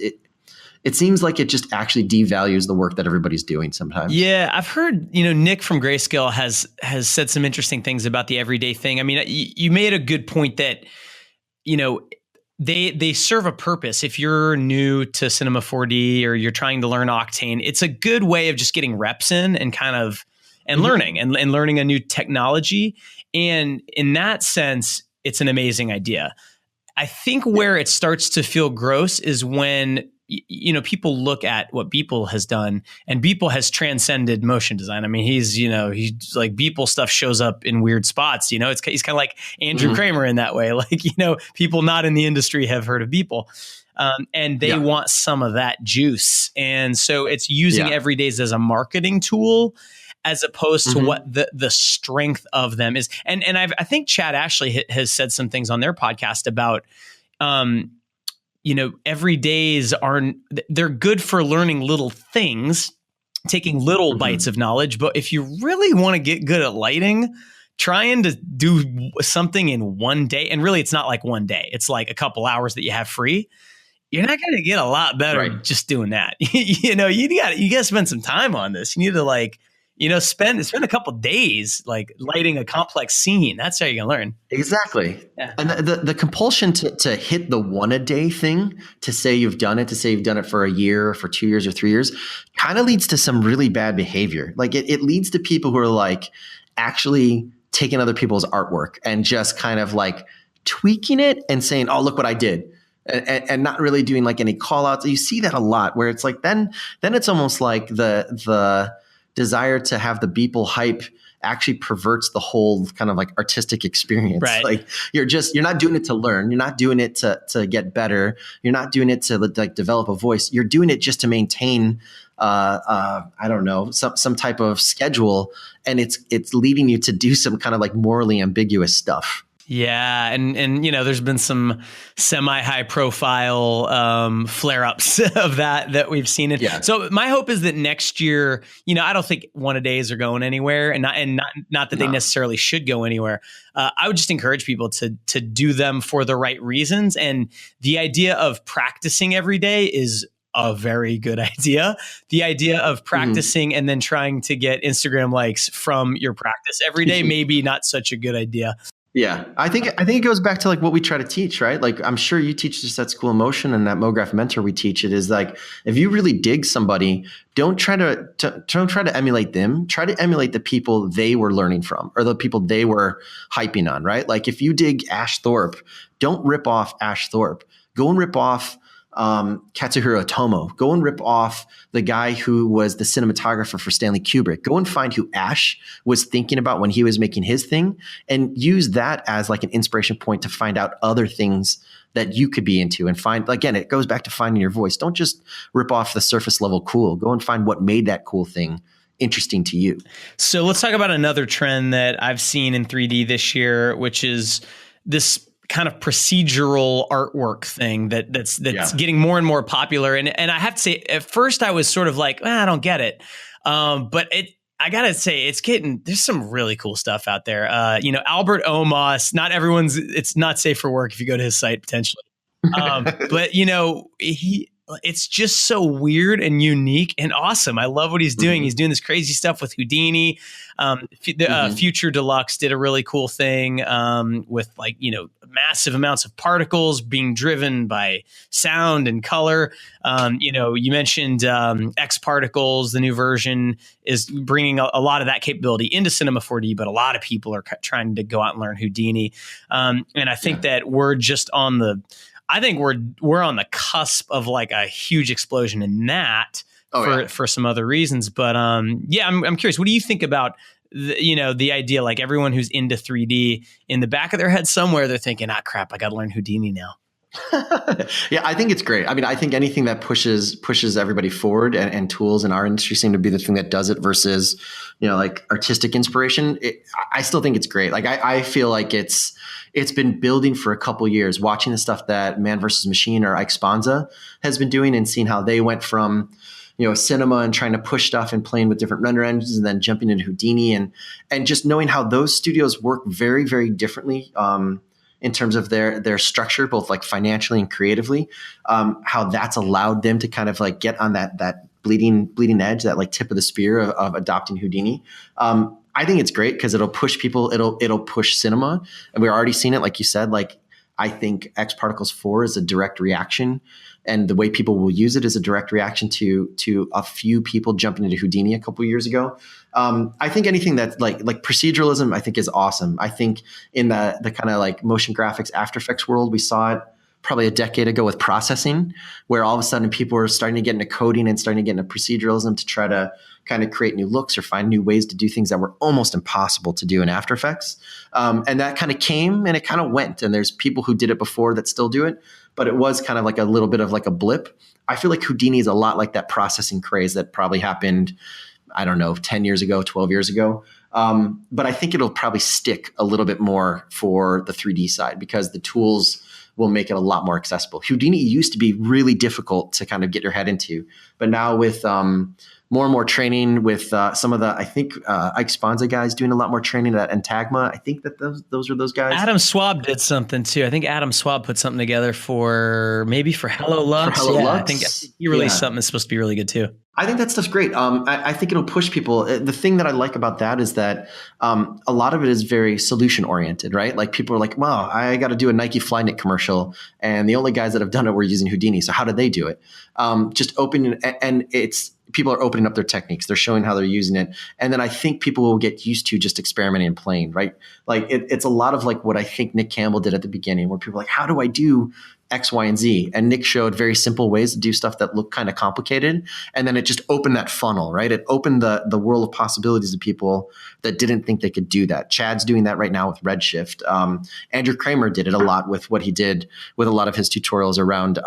it seems like it just actually devalues the work that everybody's doing sometimes. Yeah, I've heard, Nick from Grayscale has said some interesting things about the everyday thing. I mean, you made a good point that, they serve a purpose. If you're new to Cinema 4D or you're trying to learn Octane, it's a good way of just getting reps in and kind of learning and learning a new technology. And in that sense, it's an amazing idea. I think where it starts to feel gross is when people look at what Beeple has done, and Beeple has transcended motion design. I mean, he's like, Beeple stuff shows up in weird spots. He's kind of like Andrew Kramer in that way. Like, people not in the industry have heard of Beeple. And they want some of that juice. And so it's using everydays as a marketing tool, as opposed to what the strength of them is. And I think Chad Ashley has said some things on their podcast about, everydays they're good for learning little things, taking little bites of knowledge. But if you really want to get good at lighting, trying to do something in one day, and really it's not like one day, it's like a couple hours that you have free. You're not going to get a lot better just doing that. You got to spend some time on this. You need to spend a couple days like lighting a complex scene. That's how you're gonna learn. Exactly. Yeah. And the compulsion to hit the one a day thing, to say you've done it for a year, or for 2 years or 3 years, kind of leads to some really bad behavior. Like, it leads to people who are like actually taking other people's artwork and just kind of like tweaking it and saying, oh, look what I did. And not really doing like any call outs. You see that a lot, where it's like, then it's almost like the desire to have the Beeple hype actually perverts the whole kind of like artistic experience. Right. Like you're not doing it to learn. You're not doing it to get better. You're not doing it to like develop a voice. You're doing it just to maintain, I don't know, some type of schedule. And it's leading you to do some kind of like morally ambiguous stuff. Yeah, and there's been some semi-high profile flare-ups of that we've seen it. Yeah. So my hope is that next year, I don't think one-a-days are going anywhere, and not that they necessarily should go anywhere. I would just encourage people to do them for the right reasons, and the idea of practicing every day is a very good idea. The idea of practicing and then trying to get Instagram likes from your practice every day, maybe not such a good idea. Yeah, I think it goes back to like what we try to teach, right? Like I'm sure you teach this at School of Motion, and that MoGraph Mentor we teach it is like if you really dig somebody, don't try to emulate them. Try to emulate the people they were learning from or the people they were hyping on, right? Like if you dig Ash Thorpe, don't rip off Ash Thorpe. Go and rip off Katsuhiro Otomo. Go and rip off the guy who was the cinematographer for Stanley Kubrick. Go and find who Ash was thinking about when he was making his thing and use that as like an inspiration point to find out other things that you could be into and find, again, it goes back to finding your voice. Don't just rip off the surface level cool. Go and find what made that cool thing interesting to you. So let's talk about another trend that I've seen in 3D this year, which is this kind of procedural artwork thing that's getting more and more popular. And I have to say, at first I was sort of like, I don't get it. But I gotta say, there's some really cool stuff out there. Albert Omos, it's not safe for work if you go to his site potentially. But it's just so weird and unique and awesome. I love what he's doing. He's doing this crazy stuff with Houdini. Future Deluxe did a really cool thing with massive amounts of particles being driven by sound and color. You mentioned X Particles, the new version is bringing a lot of that capability into Cinema 4D, but a lot of people are trying to go out and learn Houdini. And I think that we're just on we're on the cusp of like a huge explosion in that for some other reasons. But I'm curious, what do you think about the idea, like everyone who's into 3D in the back of their head somewhere, they're thinking, crap, I got to learn Houdini now. Yeah, I think it's great. I mean, I think anything that pushes everybody forward and tools in our industry seem to be the thing that does it versus, like artistic inspiration. I still think it's great. Like I feel like it's been building for a couple years, watching the stuff that Man vs. Machine or Ike Sponza has been doing and seeing how they went from, cinema and trying to push stuff and playing with different render engines and then jumping into Houdini and just knowing how those studios work very, very differently in terms of their structure, both like financially and creatively, how that's allowed them to kind of like get on that bleeding edge, that like tip of the spear of adopting Houdini. I think it's great because it'll push people. It'll push cinema, and we're already seeing it. Like you said, like I think X Particles 4 is a direct reaction, and the way people will use it is a direct reaction to a few people jumping into Houdini a couple of years ago. I think anything that's like proceduralism, I think is awesome. I think in the kind of like motion graphics After Effects world, we saw it probably a decade ago with processing, where all of a sudden people are starting to get into coding and starting to get into proceduralism to try to kind of create new looks or find new ways to do things that were almost impossible to do in After Effects. And that kind of came and it kind of went. And there's people who did it before that still do it, but it was kind of like a little bit of like a blip. I feel like Houdini is a lot like that processing craze that probably happened, I don't know, 10 years ago, 12 years ago. But I think it'll probably stick a little bit more for the 3D side because the tools will make it a lot more accessible. Houdini used to be really difficult to kind of get your head into, but now with more and more training with some of the, I think Ike Sponza guys doing a lot more training at Antagma. I think that those are those guys. Adam Swab did something too. I think Adam Swab put something together for Hello Lux. Lux. I think he released something that's supposed to be really good too. I think that stuff's great. I think it'll push people. The thing that I like about that is that a lot of it is very solution oriented, right? Like people are like, well, I got to do a Nike Flyknit commercial. And the only guys that have done it were using Houdini. So how did they do it? Just open, and people are opening up their techniques. They're showing how they're using it. And then I think people will get used to just experimenting and playing, right? Like it's a lot of like what I think Nick Campbell did at the beginning where people are like, how do I do X, Y, and Z. And Nick showed very simple ways to do stuff that looked kind of complicated. And then it just opened that funnel, right? It opened the world of possibilities to people that didn't think they could do that. Chad's doing that right now with Redshift. Andrew Kramer did it a lot with what he did with a lot of his tutorials around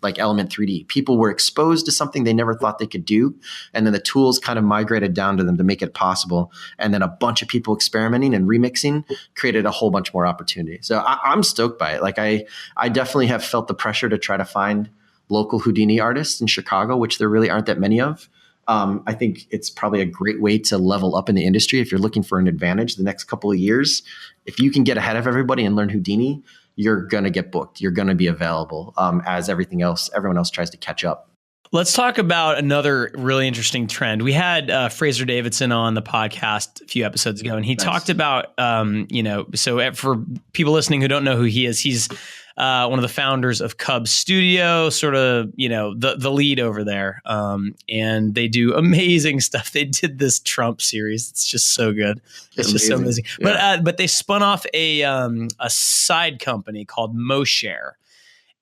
like Element 3D. People were exposed to something they never thought they could do. And then the tools kind of migrated down to them to make it possible. And then a bunch of people experimenting and remixing created a whole bunch more opportunity. So I'm stoked by it. Like I definitely have felt the pressure to try to find local Houdini artists in Chicago, which there really aren't that many of. I think it's probably a great way to level up in the industry. If you're looking for an advantage the next couple of years, if you can get ahead of everybody and learn Houdini, you're going to get booked. You're going to be available as everyone else tries to catch up. Let's talk about another really interesting trend. We had Fraser Davidson on the podcast a few episodes ago, and he talked about, so for people listening who don't know who he is, he's one of the founders of Cub Studio, sort of, the lead over there. And they do amazing stuff. They did this Trump series. It's just so good. It's just so amazing. Yeah. But they spun off a side company called MoShare.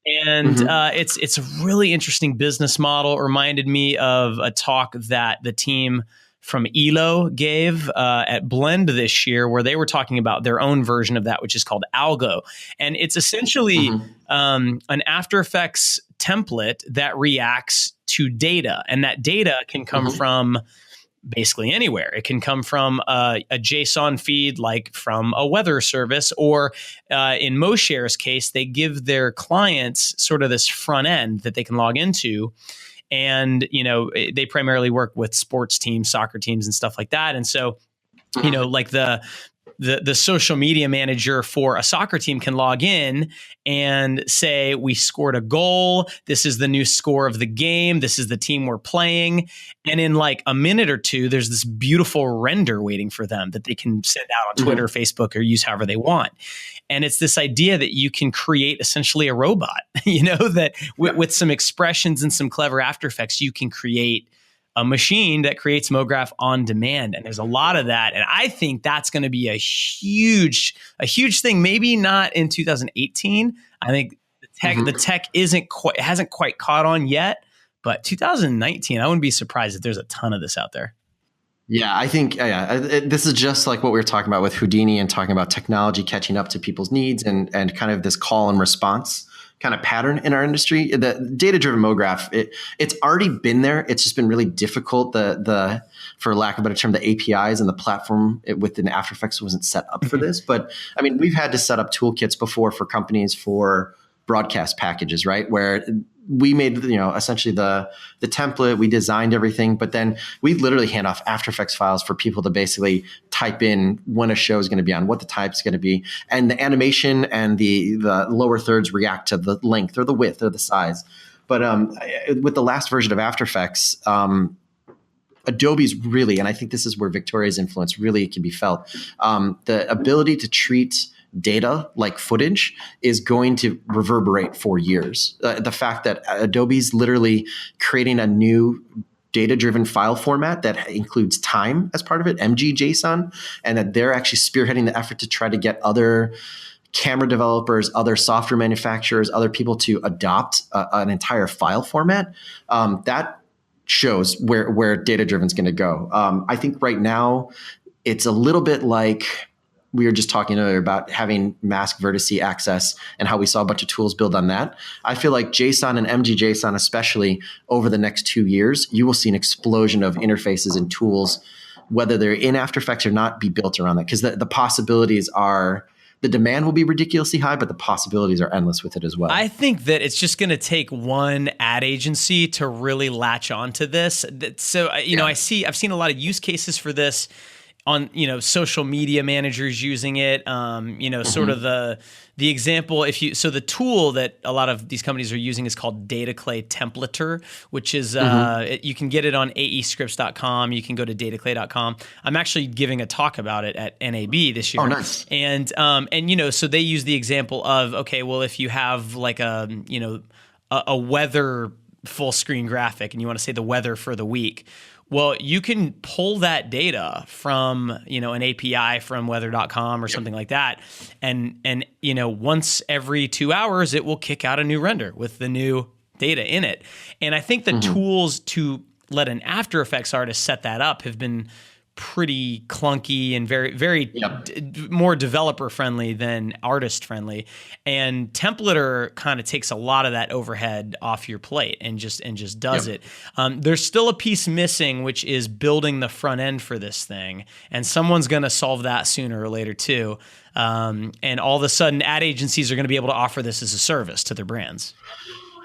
And it's a really interesting business model. It reminded me of a talk that the team from Elo gave at Blend this year, where they were talking about their own version of that, which is called Algo. And it's essentially an After Effects template that reacts to data. And that data can come from basically anywhere. It can come from a JSON feed, like from a weather service, or in MoShare's case, they give their clients sort of this front end that they can log into. And, they primarily work with sports teams, soccer teams and stuff like that. And so, like the social media manager for a soccer team can log in and say, we scored a goal. This is the new score of the game. This is the team we're playing. And in like a minute or two, there's this beautiful render waiting for them that they can send out on Twitter, Facebook, or use however they want. And it's this idea that you can create essentially a robot, that with some expressions and some clever After Effects, you can create a machine that creates MoGraph on demand. And there's a lot of that. And I think that's going to be a huge thing. Maybe not in 2018. I think the tech hasn't quite caught on yet, but 2019, I wouldn't be surprised if there's a ton of this out there. Yeah, I think this is just like what we were talking about with Houdini and talking about technology catching up to people's needs and kind of this call and response kind of pattern in our industry. The data-driven MoGraph, it's already been there. It's just been really difficult. The for lack of a better term, the APIs and the platform within After Effects wasn't set up for this. But I mean, we've had to set up toolkits before for companies for broadcast packages, right? Where we made, essentially the template, we designed everything, but then we literally hand off After Effects files for people to basically type in when a show is going to be on, what the type is going to be. And the animation and the lower thirds react to the length or the width or the size. But with the last version of After Effects, Adobe's really, and I think this is where Victoria's influence really can be felt, the ability to treat data like footage is going to reverberate for years. The fact that Adobe's literally creating a new data-driven file format that includes time as part of it, MG-JSON, and that they're actually spearheading the effort to try to get other camera developers, other software manufacturers, other people to adopt an entire file format, that shows where data-driven is going to go. I think right now it's a little bit like we were just talking earlier about having mask vertice access and how we saw a bunch of tools build on that. I feel like JSON and MG-JSON, especially over the next 2 years, you will see an explosion of interfaces and tools, whether they're in After Effects or not, be built around that. Because the possibilities are, the demand will be ridiculously high, but the possibilities are endless with it as well. I think that it's just going to take one ad agency to really latch onto this. So, I've seen a lot of use cases for this on, social media managers using it, sort of the example, the tool that a lot of these companies are using is called DataClay Templater, which is, you can get it on aescripts.com. You can go to dataclay.com. I'm actually giving a talk about it at NAB this year. Oh, nice. And so they use the example of, okay, well, if you have like a weather full screen graphic and you want to say the weather for the week, Well, you can pull that data from, an API from weather.com or something like that. And once every 2 hours, it will kick out a new render with the new data in it. And I think the tools to let an After Effects artist set that up have been pretty clunky and very, very more developer friendly than artist friendly. And Templater kind of takes a lot of that overhead off your plate and just does it. There's still a piece missing, which is building the front end for this thing. And someone's going to solve that sooner or later too. And all of a sudden ad agencies are going to be able to offer this as a service to their brands.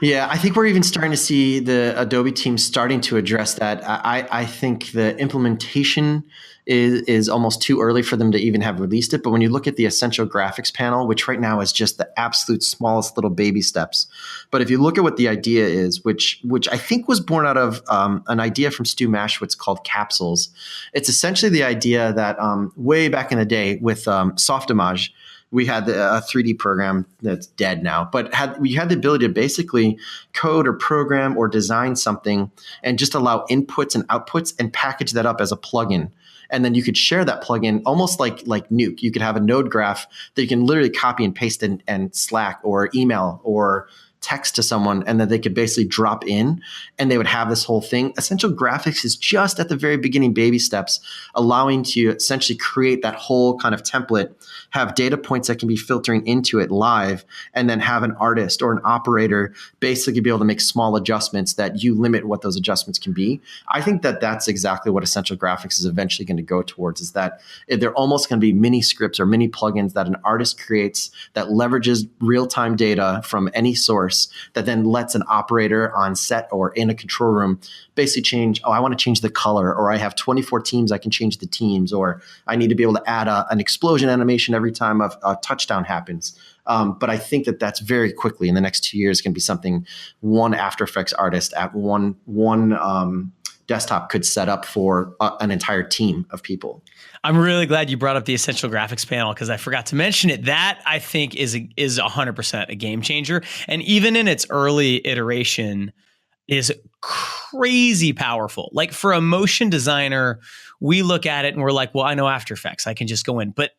Yeah, I think we're even starting to see the Adobe team starting to address that. I think the implementation is almost too early for them to even have released it. But when you look at the Essential Graphics panel, which right now is just the absolute smallest little baby steps. But if you look at what the idea is, which I think was born out of an idea from Stu Maschwitz called capsules. It's essentially the idea that way back in the day with Softimage, we had a 3D program that's dead now, but we had the ability to basically code or program or design something and just allow inputs and outputs and package that up as a plugin. And then you could share that plugin almost like Nuke. You could have a node graph that you can literally copy and paste in Slack or email or text to someone, and then they could basically drop in and they would have this whole thing. Essential Graphics is just at the very beginning baby steps, allowing to essentially create that whole kind of template, have data points that can be filtering into it live, and then have an artist or an operator basically be able to make small adjustments that you limit what those adjustments can be. I think that that's exactly what Essential Graphics is eventually going to go towards, is that they're almost going to be mini scripts or mini plugins that an artist creates that leverages real-time data from any source that then lets an operator on set or in a control room basically change, I want to change the color, or I have 24 teams, I can change the teams, or I need to be able to add an explosion animation every time a touchdown happens. But I think that that's very quickly in the next 2 years going to be something one After Effects artist at one desktop could set up for an entire team of people. I'm really glad you brought up the Essential Graphics panel because I forgot to mention it. That I think is 100% a game changer. And even in its early iteration is crazy powerful. Like for a motion designer, we look at it and we're like, well, I know After Effects, I can just go in. But,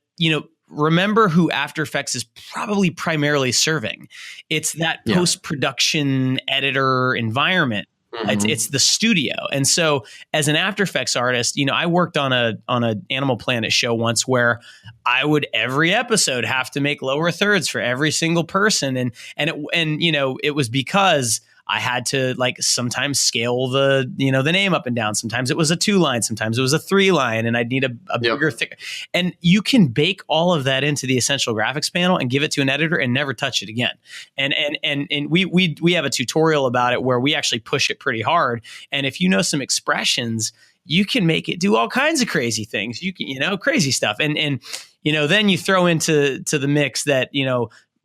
remember who After Effects is probably primarily serving. It's that post-production editor environment. It's the studio. And so as an After Effects artist, I worked on a Animal Planet show once where I would every episode have to make lower thirds for every single person. And it was because I had to sometimes scale the name up and down. Sometimes it was a 2-line, sometimes it was a 3-line, and I'd need a bigger, thicker. And you can bake all of that into the Essential Graphics panel and give it to an editor and never touch it again. And we have a tutorial about it where we actually push it pretty hard. And if you know some expressions, you can make it do all kinds of crazy things. You can, crazy stuff. And then you throw into the mix that,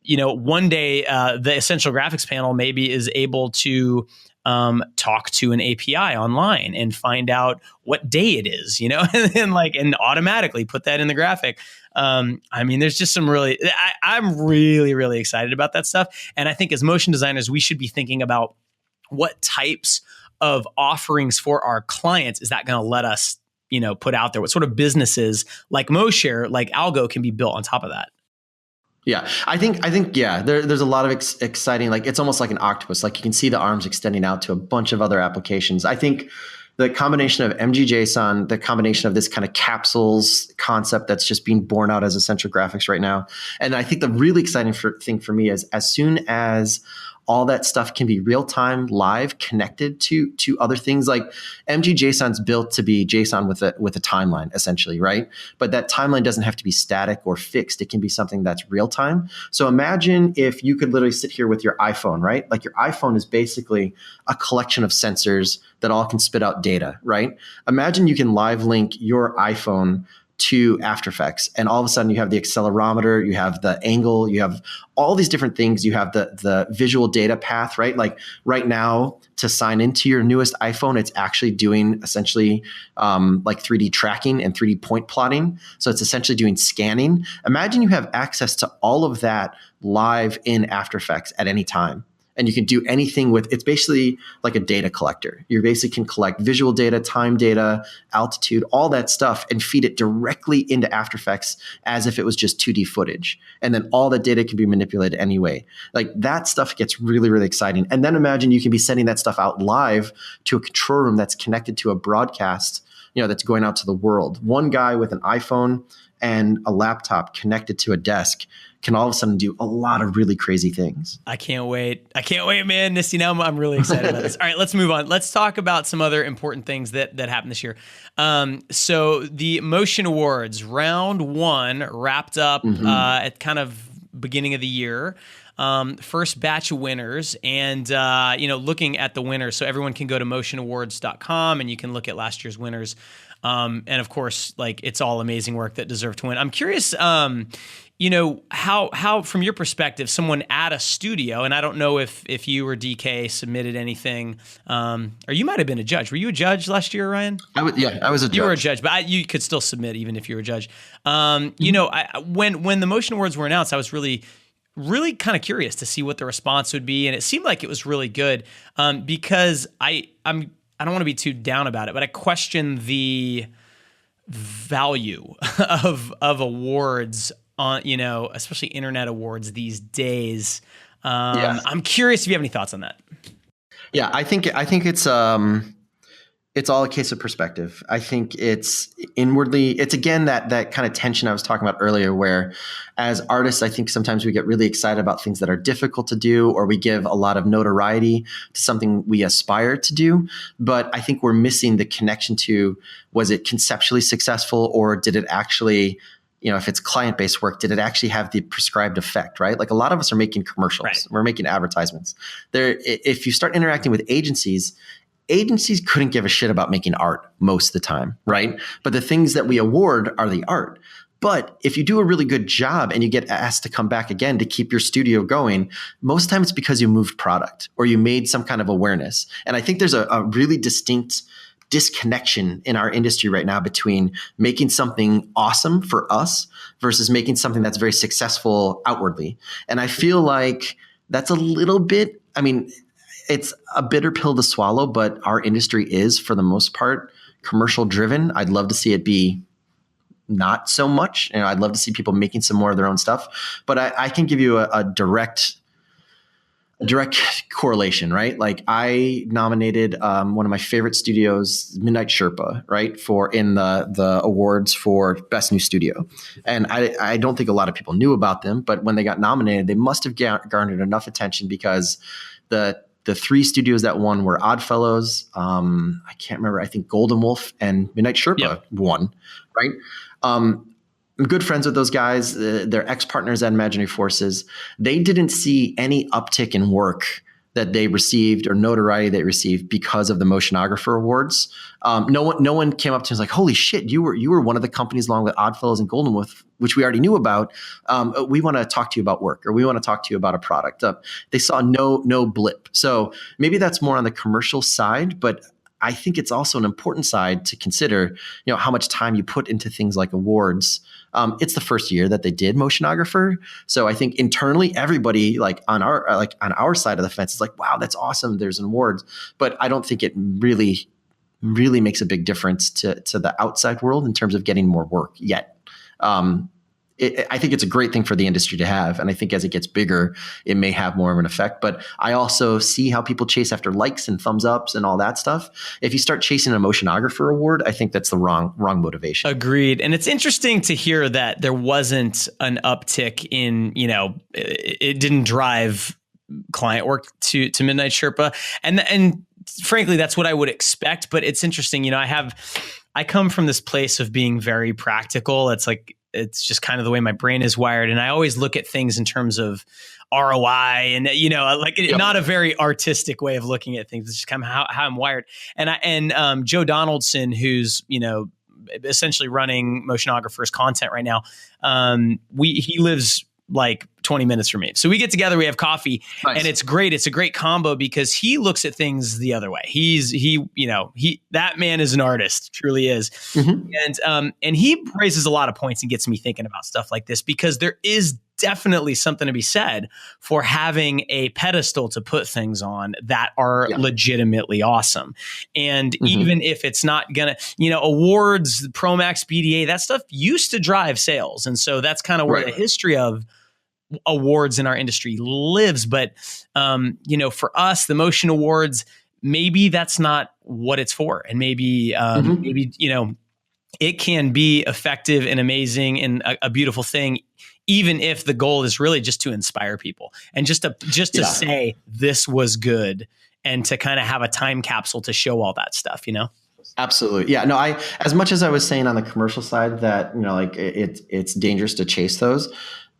one day the Essential Graphics panel maybe is able to talk to an API online and find out what day it is, and automatically put that in the graphic. There's just some I'm really, really excited about that stuff. And I think as motion designers, we should be thinking about what types of offerings for our clients is that going to let us, put out there? What sort of businesses like MoShare, like Algo, can be built on top of that? Yeah, I think there's a lot of exciting, it's almost like an octopus. Like you can see the arms extending out to a bunch of other applications. I think the combination of MGJSON, the combination of this kind of capsules concept that's just being born out as Essential Graphics right now. And I think the really exciting thing for me is as soon as all that stuff can be real-time, live, connected to other things. Like MGJSON's built to be JSON with a timeline, essentially, right? But that timeline doesn't have to be static or fixed. It can be something that's real-time. So imagine if you could literally sit here with your iPhone, right? Like your iPhone is basically a collection of sensors that all can spit out data, right? Imagine you can live link your iPhone to After Effects, and all of a sudden you have the accelerometer, you have the angle, you have all these different things, you have the visual data path, right? Like right now to sign into your newest iPhone, it's actually doing essentially 3D tracking and 3D point plotting. So it's essentially doing scanning. Imagine you have access to all of that live in After Effects at any time. And you can do anything with, it's basically like a data collector. You basically can collect visual data, time data, altitude, all that stuff, and feed it directly into After Effects as if it was just 2D footage. And then all that data can be manipulated anyway. Like that stuff gets really, really exciting. And then imagine you can be sending that stuff out live to a control room that's connected to a broadcast, that's going out to the world. One guy with an iPhone and a laptop connected to a desk can all of a sudden do a lot of really crazy things. I can't wait, man. Nisty, now I'm really excited about this. All right, let's move on. Let's talk about some other important things that happened this year. So the Motion Awards, round 1 wrapped up at kind of beginning of the year. First batch of winners, and looking at the winners, so everyone can go to motionawards.com and you can look at last year's winners. And of course, like, it's all amazing work that deserve to win. I'm curious, how from your perspective, someone at a studio, and I don't know if you or DK submitted anything, or you might have been a judge. Were you a judge last year, Ryan? I was a judge. You were a judge, but you could still submit even if you were a judge. When the Motion Awards were announced, I was really kind of curious to see what the response would be, and it seemed like it was really good, because I don't want to be too down about it, but I question the value of awards on, especially internet awards these days. I'm curious if you have any thoughts on that. Yeah, I think it's all a case of perspective. I think it's again that kind of tension I was talking about earlier, where as artists, I think sometimes we get really excited about things that are difficult to do, or we give a lot of notoriety to something we aspire to do. But I think we're missing the connection to, was it conceptually successful, or did it actually, if it's client-based work, did it actually have the prescribed effect, right? Like, a lot of us are making commercials. Right. We're making advertisements. If you start interacting with agencies couldn't give a shit about making art most of the time, right? But the things that we award are the art. But if you do a really good job and you get asked to come back again to keep your studio going, most of the time it's because you moved product or you made some kind of awareness. And I think there's a really distinct disconnection in our industry right now between making something awesome for us versus making something that's very successful outwardly. And I feel like that's a little bit, it's a bitter pill to swallow, but our industry is, for the most part, commercial driven. I'd love to see it be not so much. I'd love to see people making some more of their own stuff. But I can give you a direct correlation, right? Like, I nominated one of my favorite studios, Midnight Sherpa, right, in the awards for Best New Studio. And I don't think a lot of people knew about them, but when they got nominated, they must have garnered enough attention, because the 3 studios that won were Oddfellows. I can't remember. I think Golden Wolf and Midnight Sherpa won, right? I'm good friends with those guys. They're ex-partners at Imaginary Forces. They didn't see any uptick in work that they received or notoriety they received because of the Motionographer Awards. No one came up to us like, "Holy shit, you were one of the companies along with Oddfellows and Golden Wolf, which we already knew about. We want to talk to you about work, or we want to talk to you about a product." They saw no blip. So maybe that's more on the commercial side, but I think it's also an important side to consider, how much time you put into things like awards. It's the first year that they did Motionographer. So I think internally, everybody on our side of the fence is like, wow, that's awesome. There's an awards. But I don't think it really, really makes a big difference to the outside world in terms of getting more work yet. I think it's a great thing for the industry to have. And I think as it gets bigger, it may have more of an effect. But I also see how people chase after likes and thumbs ups and all that stuff. If you start chasing a Motionographer award, I think that's the wrong motivation. Agreed. And it's interesting to hear that there wasn't an uptick in, it didn't drive client work to Midnight Sherpa. And frankly, that's what I would expect. But it's interesting, I come from this place of being very practical. It's just kind of the way my brain is wired. And I always look at things in terms of ROI and, not a very artistic way of looking at things. It's just kind of how I'm wired. And Joe Donaldson, who's, essentially running Motionographer's content right now. He lives like 20 minutes from me. So we get together, we have coffee, nice. And it's great. It's a great combo because he looks at things the other way. That man is an artist, truly is. Mm-hmm. And he raises a lot of points and gets me thinking about stuff like this because there is definitely something to be said for having a pedestal to put things on that are legitimately awesome. And even if it's not gonna, awards, Promax, BDA, that stuff used to drive sales. And so that's kind of where the history of awards in our industry lives. But, for us, the Motion Awards, maybe that's not what it's for. And maybe, it can be effective and amazing and a beautiful thing, even if the goal is really just to inspire people and just to say this was good and to kind of have a time capsule to show all that stuff, Absolutely. Yeah. No, as much as I was saying on the commercial side that, it's dangerous to chase those.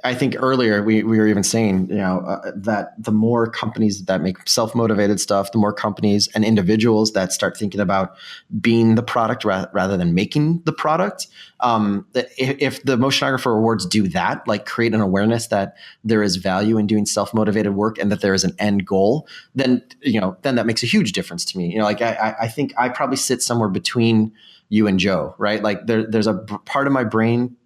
I think earlier we were even saying, that the more companies that make self-motivated stuff, the more companies and individuals that start thinking about being the product rather than making the product. If the Motionographer Awards do that, like create an awareness that there is value in doing self-motivated work and that there is an end goal, then that makes a huge difference to me. I think I probably sit somewhere between you and Joe, right? Like there's a part of my brain,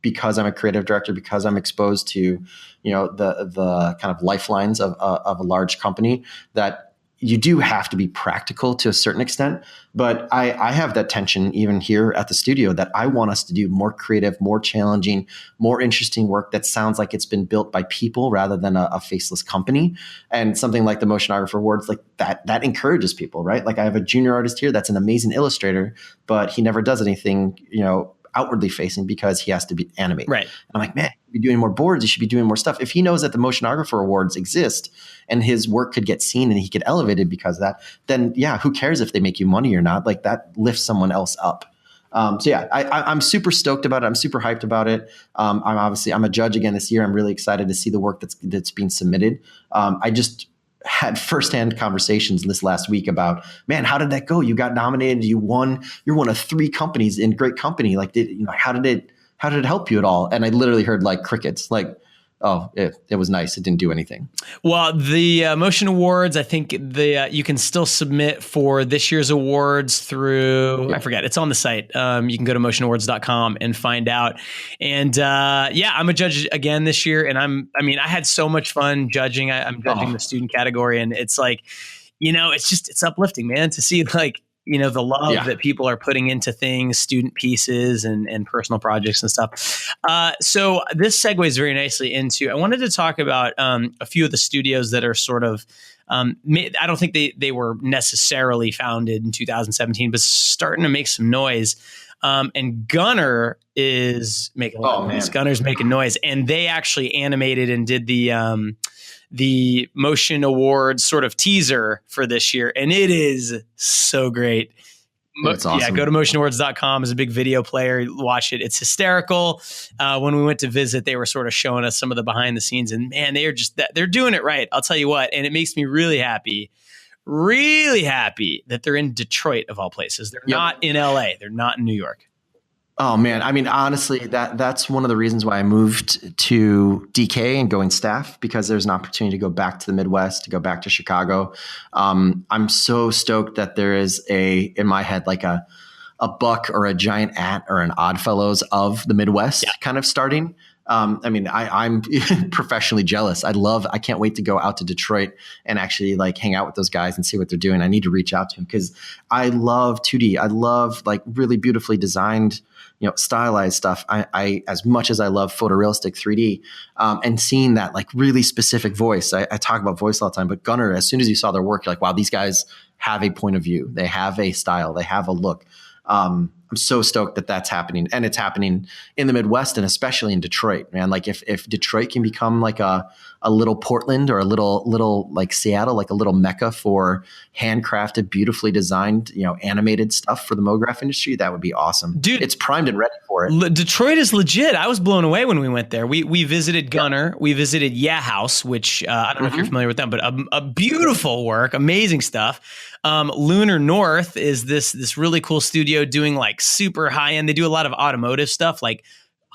because I'm a creative director, because I'm exposed to, the kind of lifelines of a large company, that you do have to be practical to a certain extent. But I have that tension even here at the studio that I want us to do more creative, more challenging, more interesting work that sounds like it's been built by people rather than a faceless company. And something like the Motionographer Awards, like that encourages people, right? Like I have a junior artist here that's an amazing illustrator, but he never does anything, outwardly facing because he has to be animated. Right. I'm like, man, you should be doing more boards. You should be doing more stuff. If he knows that the Motionographer Awards exist and his work could get seen and he get elevated because of that, then who cares if they make you money or not? Like that lifts someone else up. I'm super stoked about it. I'm super hyped about it. I'm a judge again this year. I'm really excited to see the work that's being submitted. I just had firsthand conversations this last week about, man, how did that go? You got nominated. You won. You're one of 3 companies in great company. Like, how did it help you at all? And I literally heard like crickets, like, oh, it was nice. It didn't do anything. Well, the Motion Awards, I think you can still submit for this year's awards through, I forget, it's on the site. You can go to motionawards.com and find out. And I'm a judge again this year. And I had so much fun judging. I'm judging the student category, and it's like, it's uplifting, man, to see like, the love that people are putting into things, student pieces and personal projects and stuff. So this segues very nicely into, I wanted to talk about a few of the studios that are sort of, I don't think they were necessarily founded in 2017, but starting to make some noise. And Gunner is making a lot of noise. Gunner's making noise. And they actually animated and did the Motion Awards sort of teaser for this year. And it is so great. That's awesome. Yeah, go to motionawards.com. It's a big video player. Watch it. It's hysterical. When we went to visit, they were sort of showing us some of the behind the scenes, and man, they're doing it right. I'll tell you what. And it makes me really happy that they're in Detroit of all places. They're not in LA. They're not in New York. Oh man. I mean, honestly, that's one of the reasons why I moved to DK and going staff, because there's an opportunity to go back to the Midwest, to go back to Chicago. I'm so stoked that there is in my head, like a Buck or a Giant At or an Oddfellows of the Midwest kind of starting. I'm professionally jealous. I can't wait to go out to Detroit and actually like hang out with those guys and see what they're doing. I need to reach out to them because I love 2D. I love like really beautifully designed, stylized stuff. I as much as I love photorealistic 3D, and seeing that like really specific voice. I talk about voice all the time, but Gunner, as soon as you saw their work, you're like, wow, these guys have a point of view. They have a style. They have a look. I'm so stoked that that's happening, and it's happening in the Midwest and especially in Detroit, man. Like if Detroit can become like a little Portland or a little like Seattle, like a little mecca for handcrafted, beautifully designed, animated stuff for the MoGraph industry, that would be awesome. Dude, it's primed and ready for it. Detroit is legit. I was blown away when we went there. We visited Gunner. We visited House, which I don't know if you're familiar with them, but a beautiful work, amazing stuff. Lunar North is this really cool studio doing like super high end. They do a lot of automotive stuff, like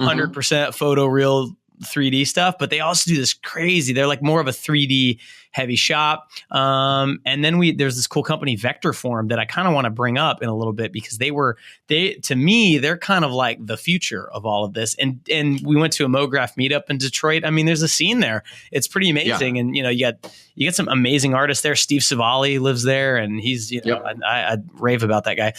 100% photoreal 3D stuff, but they also do this crazy. They're like more of a 3D heavy shop. And then there's this cool company, Vector Form, that I kind of want to bring up in a little bit, because to me, they're kind of like the future of all of this. And we went to a MoGraph meetup in Detroit. I mean, there's a scene there. It's pretty amazing. And, you get some amazing artists there. Steve Savali lives there, and he's, I rave about that guy.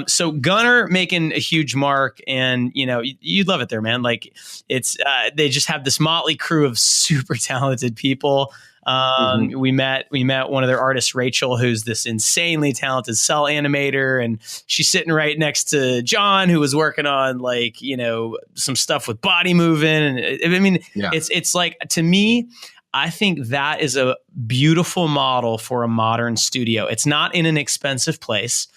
So Gunner making a huge mark, and, you'd love it there, man. Like, it's, they just have this motley crew of super talented people. We met one of their artists, Rachel, who's this insanely talented cell animator, and she's sitting right next to John, who was working on some stuff with body moving. And it's like, to me, I think that is a beautiful model for a modern studio. It's not in an expensive place.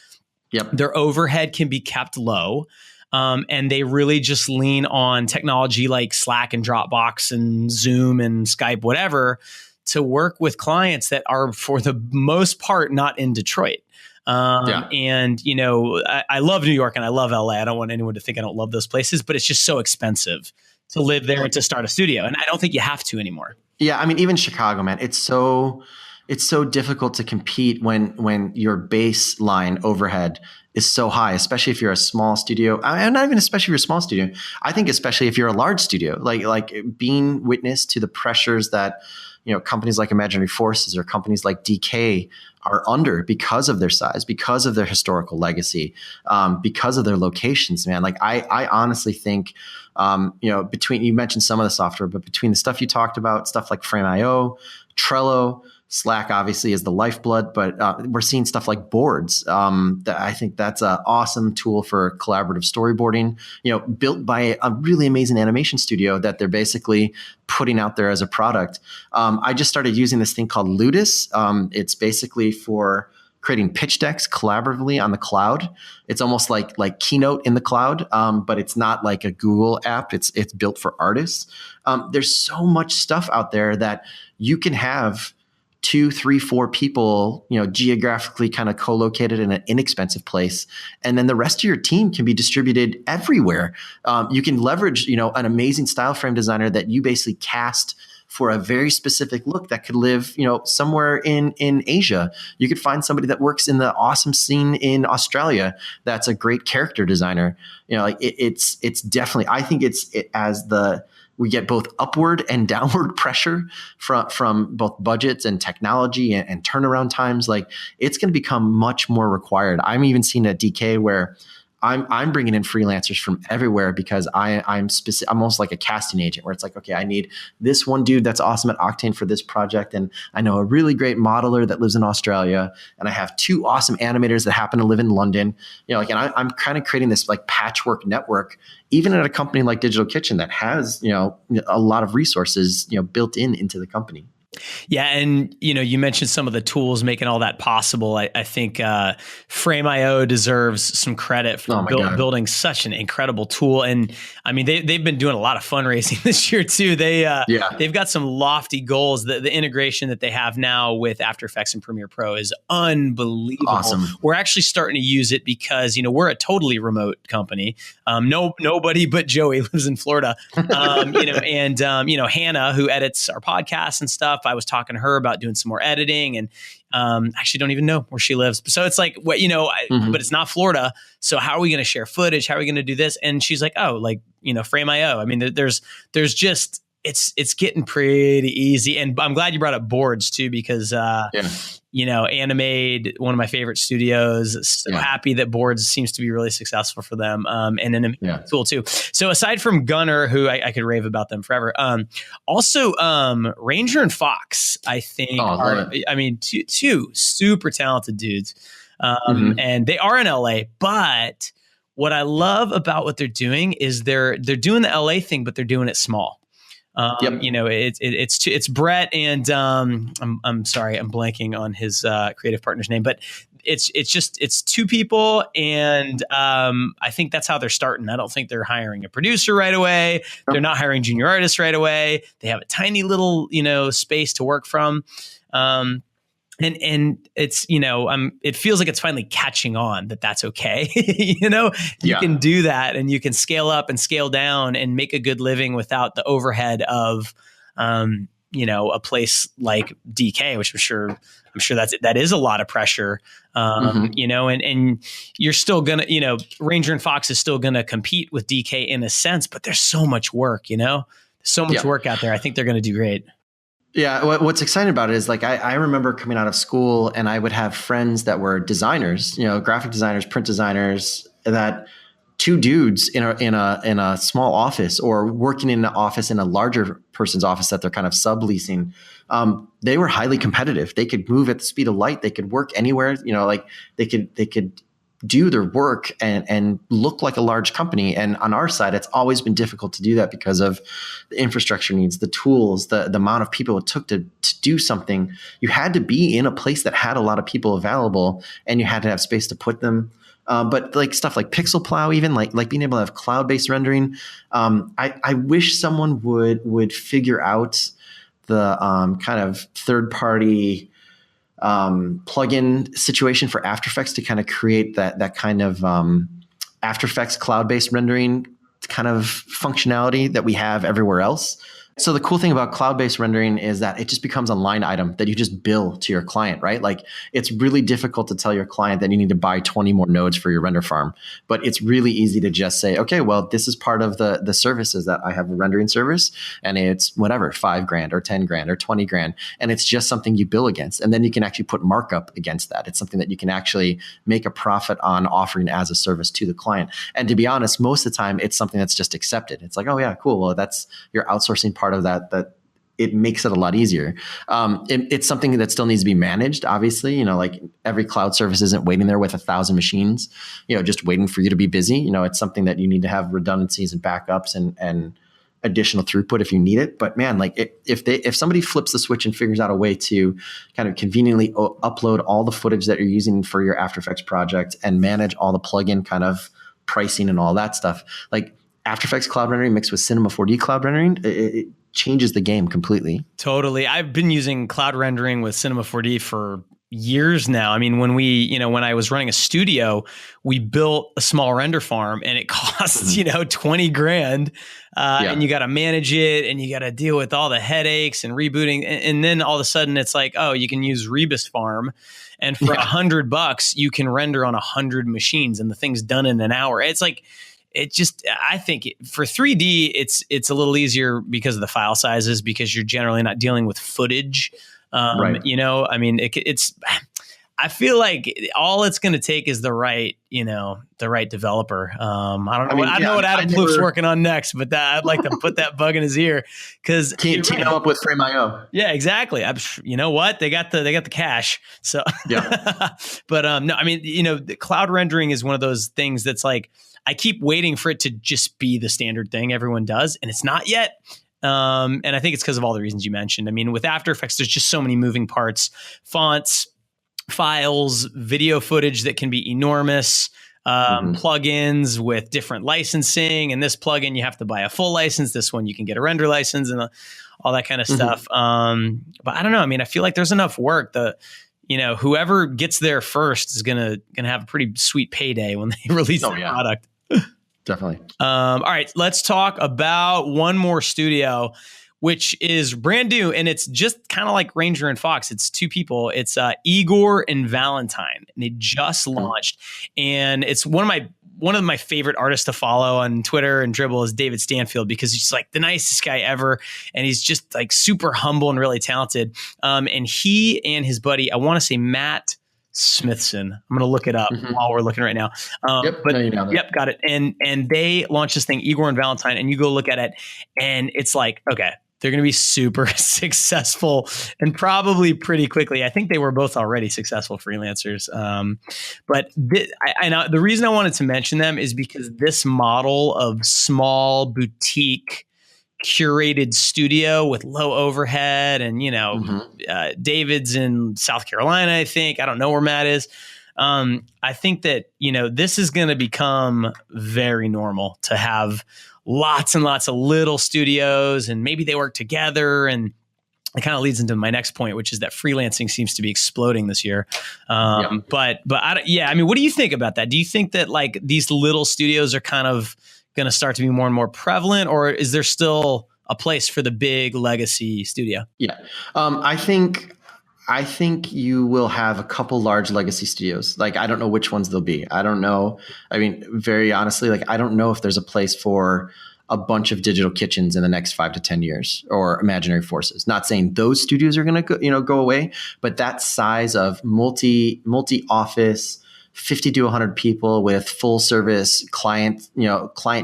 Yep. Their overhead can be kept low. And they really just lean on technology like Slack and Dropbox and Zoom and Skype, whatever, to work with clients that are, for the most part, not in Detroit. And, I love New York and I love LA. I don't want anyone to think I don't love those places, but it's just so expensive to live there and to start a studio. And I don't think you have to anymore. Yeah. I mean, even Chicago, man, it's so difficult to compete when your baseline overhead is so high, especially if you're a small studio. And not even especially if you're a small studio. I think especially if you're a large studio, like being witness to the pressures that, companies like Imaginary Forces or companies like DK are under because of their size, because of their historical legacy, because of their locations, man. Like I honestly think, between, you mentioned some of the software, but between the stuff you talked about, stuff like Frame.io, Trello, Slack obviously is the lifeblood, but we're seeing stuff like boards. I think that's an awesome tool for collaborative storyboarding, built by a really amazing animation studio that they're basically putting out there as a product. I just started using this thing called Ludus. It's basically for creating pitch decks collaboratively on the cloud. It's almost like Keynote in the cloud, but it's not like a Google app. It's built for artists. There's so much stuff out there that you can have 2, 3, 4 people, geographically kind of co-located in an inexpensive place. And then the rest of your team can be distributed everywhere. You can leverage, an amazing style frame designer that you basically cast for a very specific look that could live, somewhere in Asia. You could find somebody that works in the awesome scene in Australia that's a great character designer. It's definitely, I think we get both upward and downward pressure from both budgets and technology and turnaround times. Like, it's going to become much more required. I'm even seeing at DK where I'm bringing in freelancers from everywhere because I'm almost like a casting agent where it's like, okay, I need this one dude that's awesome at Octane for this project. And I know a really great modeler that lives in Australia. And I have 2 awesome animators that happen to live in London. And I'm kind of creating this like patchwork network, even at a company like Digital Kitchen that has, a lot of resources, built into the company. Yeah. And, you mentioned some of the tools making all that possible. I think Frame.io deserves some credit for building such an incredible tool. And I mean, they've been doing a lot of fundraising this year too. They've got some lofty goals. The integration that they have now with After Effects and Premiere Pro is unbelievable. Awesome. We're actually starting to use it because, we're a totally remote company. Nobody but Joey lives in Florida. Hannah, who edits our podcasts and stuff, I was talking to her about doing some more editing, and actually don't even know where she lives. So it's like, but it's not Florida. So how are we going to share footage? How are we going to do this? And she's like, Frame.io. I mean, there's just, it's getting pretty easy. And I'm glad you brought up boards too, because, Animade, one of my favorite studios, so happy that boards seems to be really successful for them. And an amazing tool too. So aside from Gunner, who I could rave about them forever. Also Ranger and Fox, I think two super talented dudes. And they are in LA, but what I love about what they're doing is they're doing the LA thing, but they're doing it small. It's Brett and I'm sorry, I'm blanking on his creative partner's name, but it's 2 people, and I think that's how they're starting. I don't think they're hiring a producer right away. They're not hiring junior artists right away. They have a tiny little space to work from. And it's, it feels like it's finally catching on that's okay. You can do that, and you can scale up and scale down and make a good living without the overhead of, a place like DK, which I'm sure that is a lot of pressure, and you're still gonna, Ranger and Fox is still gonna compete with DK in a sense, but there's so much work, so much work out there. I think they're gonna do great. Yeah. What's exciting about it is like, I remember coming out of school and I would have friends that were designers, graphic designers, print designers, that two dudes in a small office or working in an office in a larger person's office that they're kind of subleasing. They were highly competitive. They could move at the speed of light. They could work anywhere, like they could do their work and look like a large company. And on our side, it's always been difficult to do that because of the infrastructure needs, the tools, the amount of people it took to do something. You had to be in a place that had a lot of people available, and you had to have space to put them. But like stuff like Pixel Plow, even like being able to have cloud-based rendering. I wish someone would figure out the kind of third-party plugin situation for After Effects to kind of create that kind of After Effects cloud-based rendering kind of functionality that we have everywhere else. So the cool thing about cloud-based rendering is that it just becomes a line item that you just bill to your client, right? Like it's really difficult to tell your client that you need to buy 20 more nodes for your render farm, but it's really easy to just say, okay, well, this is part of the services that I have a rendering service, and it's whatever, $5,000 or $10,000 or $20,000. And it's just something you bill against. And then you can actually put markup against that. It's something that you can actually make a profit on offering as a service to the client. And to be honest, most of the time it's something that's just accepted. It's like, oh yeah, cool. Well, that's your outsourcing part of that it makes it a lot easier. It's something that still needs to be managed, obviously. Like every cloud service isn't waiting there with 1,000 machines, just waiting for you to be busy. It's something that you need to have redundancies and backups and additional throughput if you need it. But man, like if somebody flips the switch and figures out a way to kind of conveniently upload all the footage that you're using for your After Effects project and manage all the plugin kind of pricing and all that stuff, like After Effects cloud rendering mixed with Cinema 4D cloud rendering, it changes the game completely. Totally. I've been using cloud rendering with Cinema 4D for years now. I mean, when I was running a studio, we built a small render farm and it costs, $20,000. And you got to manage it and you got to deal with all the headaches and rebooting. And then all of a sudden it's like, oh, you can use Rebus Farm. And for $100, you can render on 100 machines and the thing's done in an hour. It's like, I think for 3D, it's a little easier because of the file sizes, because you're generally not dealing with footage. Right. I mean, I feel like all it's going to take is the right developer. I don't know what Adam Plouffe's working on next, but I'd like to put that bug in his ear because team up with Frame.io. Yeah, exactly. You know what? They got the cash. So yeah. But no, I mean, the cloud rendering is one of those things that's like, I keep waiting for it to just be the standard thing everyone does, and it's not yet. And I think it's because of all the reasons you mentioned. I mean, with After Effects, there's just so many moving parts, fonts, files, video footage that can be enormous, plugins with different licensing. And this plugin, you have to buy a full license. This one, you can get a render license and all that kind of stuff. But I don't know. I mean, I feel like there's enough work. Whoever gets there first is gonna have a pretty sweet payday when they release the product. Definitely. All right, let's talk about one more studio, which is brand new, and it's just kind of like Ranger and Fox. It's two people. It's Igor and Valentine, and they just launched. And it's one of my favorite artists to follow on Twitter and Dribble is David Stanfield, because he's like the nicest guy ever, and he's just like super humble and really talented. And he and his buddy, I want to say Matt Smithson. I'm going to look it up while we're looking right now. Yep, got it. And they launched this thing, Igor and Valentine, and you go look at it, and it's like, okay, they're going to be super successful and probably pretty quickly. I think they were both already successful freelancers. But the reason I wanted to mention them is because this model of small boutique curated studio with low overhead and, David's in South Carolina, I think. I don't know where Matt is. I think that, this is going to become very normal to have lots and lots of little studios, and maybe they work together. And it kind of leads into my next point, which is that freelancing seems to be exploding this year. But I mean, what do you think about that? Do you think that like these little studios are kind of going to start to be more and more prevalent, or is there still a place for the big legacy studio? Yeah. I think you will have a couple large legacy studios. Like, I don't know which ones they'll be. I don't know. I mean, very honestly, like, I don't know if there's a place for a bunch of digital kitchens in the next 5 to 10 years or imaginary forces. Not saying those studios are going to go away, but that size of multi office, 50 to 100 people with full service client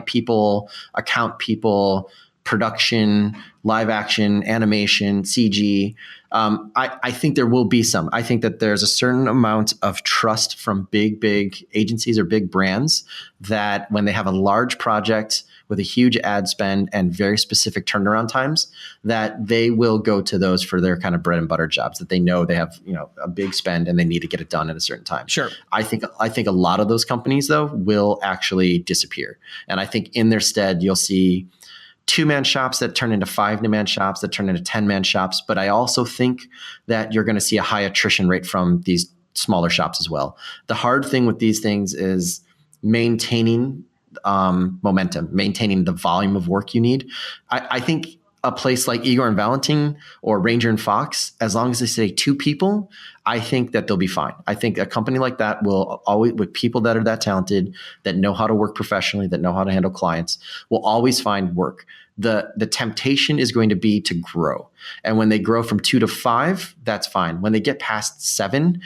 people, account people, production, live action, animation, CG. I think there will be some. I think that there's a certain amount of trust from big agencies or big brands that when they have a large project with a huge ad spend and very specific turnaround times, that they will go to those for their kind of bread and butter jobs that they know they have, a big spend and they need to get it done in a certain time. Sure. I think a lot of those companies though will actually disappear. And I think in their stead, you'll see 2-man shops that turn into 5-man shops that turn into 10-man shops. But I also think that you're going to see a high attrition rate from these smaller shops as well. The hard thing with these things is maintaining momentum, maintaining the volume of work you need. I think a place like Igor and Valentin or Ranger and Fox, as long as they say 2 people, I think that they'll be fine. I think a company like that will always, with people that are that talented, that know how to work professionally, that know how to handle clients, will always find work. The temptation is going to be to grow. And when they grow from 2 to 5, that's fine. When they get past 7,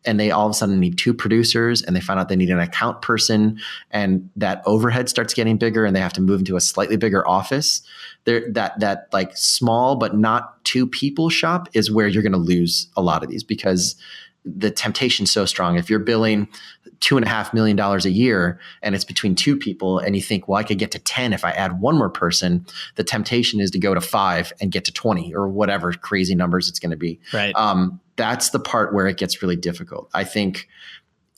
and they all of a sudden need 2 producers and they find out they need an account person and that overhead starts getting bigger and they have to move into a slightly bigger office, that like small but not 2 people shop is where you're going to lose a lot of these because the temptation's so strong. If you're billing $2.5 million a year and it's between 2 people and you think, well, I could get to 10 if I add 1 more person, the temptation is to go to 5 and get to 20 or whatever crazy numbers it's going to be. Right. That's the part where it gets really difficult. I think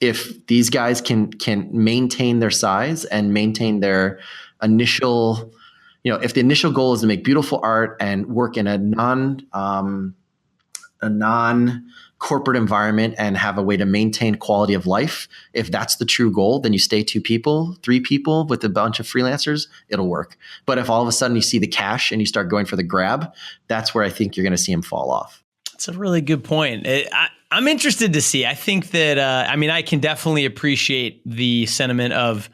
if these guys can maintain their size and maintain their initial, if the initial goal is to make beautiful art and work in a non-corporate environment and have a way to maintain quality of life, if that's the true goal, then you stay 2 people, 3 people with a bunch of freelancers, it'll work. But if all of a sudden you see the cash and you start going for the grab, that's where I think you're going to see them fall off. That's a really good point. I'm interested to see. I think that, I can definitely appreciate the sentiment of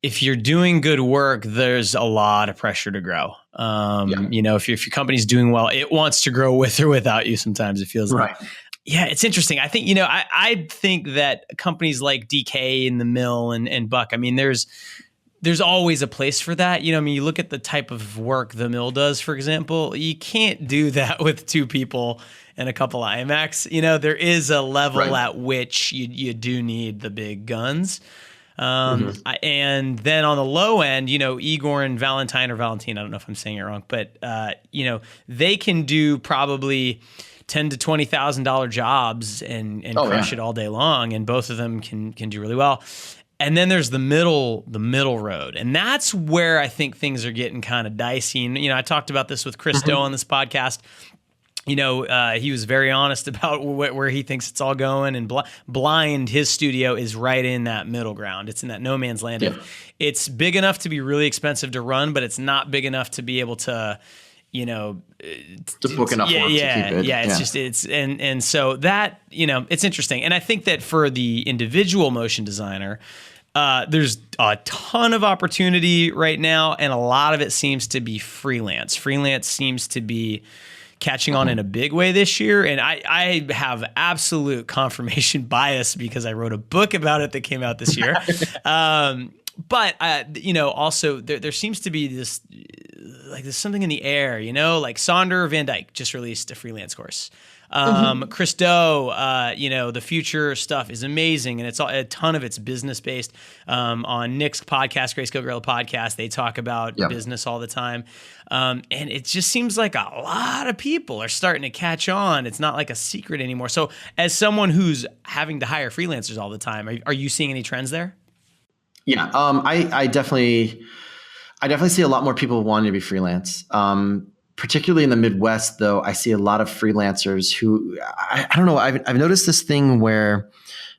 if you're doing good work, there's a lot of pressure to grow. If your company's doing well, it wants to grow with or without you. Sometimes it feels right. Like. Yeah, it's interesting. I think, I think that companies like DK and the Mill and Buck, there's always a place for that. You look at the type of work the Mill does, for example, you can't do that with 2 people and a couple of iMacs. There is a level at which you do need the big guns. And then on the low end, Igor and Valentin, I don't know if I'm saying it wrong, but, they can do probably $10,000 to $20,000 jobs and crush it all day long. And both of them can do really well. And then there's the middle road. And that's where I think things are getting kind of dicey. And, I talked about this with Chris Do on this podcast. He was very honest about where he thinks it's all going. And Blind, his studio, is right in that middle ground. It's in that no man's land. Yeah. It's big enough to be really expensive to run, but it's not big enough to be able to, to book enough work to keep it. Yeah, and so that, it's interesting. And I think that for the individual motion designer, there's a ton of opportunity right now, and a lot of it seems to be freelance. Freelance seems to be catching on in a big way this year, and I have absolute confirmation bias because I wrote a book about it that came out this year. But also there seems to be this, like, there's something in the air, like Sonder Van Dyke just released a freelance course. Chris Do, the future stuff is amazing, and it's a ton of it's business based. On Nick's podcast, Grayscale Gorilla podcast, they talk about business all the time, and it just seems like a lot of people are starting to catch on. It's not like a secret anymore. So, as someone who's having to hire freelancers all the time, are you seeing any trends there? Yeah, I definitely see a lot more people wanting to be freelance. Particularly in the Midwest, though, I see a lot of freelancers who, I don't know, I've noticed this thing where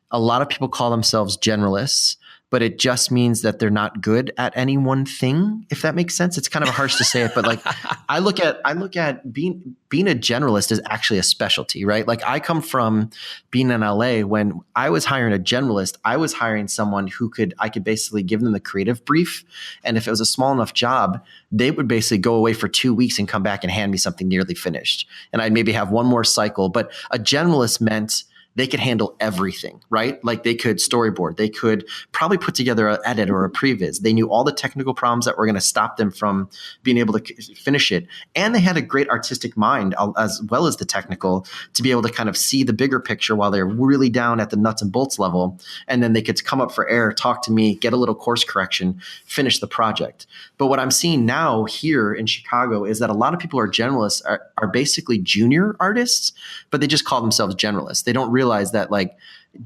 a lot of people call themselves generalists, but it just means that they're not good at any one thing, if that makes sense. It's kind of harsh to say it, but like I look at being a generalist is actually a specialty, right? Like I come from being in LA. When I was hiring a generalist, I was hiring someone who I could basically give them the creative brief. And if it was a small enough job, they would basically go away for 2 weeks and come back and hand me something nearly finished. And I'd maybe have one more cycle, but a generalist meant they could handle everything, right? Like they could storyboard, they could probably put together an edit or a previs. They knew all the technical problems that were going to stop them from being able to finish it. And they had a great artistic mind as well as the technical to be able to kind of see the bigger picture while they're really down at the nuts and bolts level. And then they could come up for air, talk to me, get a little course correction, finish the project. But what I'm seeing now here in Chicago is that a lot of people who are generalists are basically junior artists, but they just call themselves generalists. They don't realize that like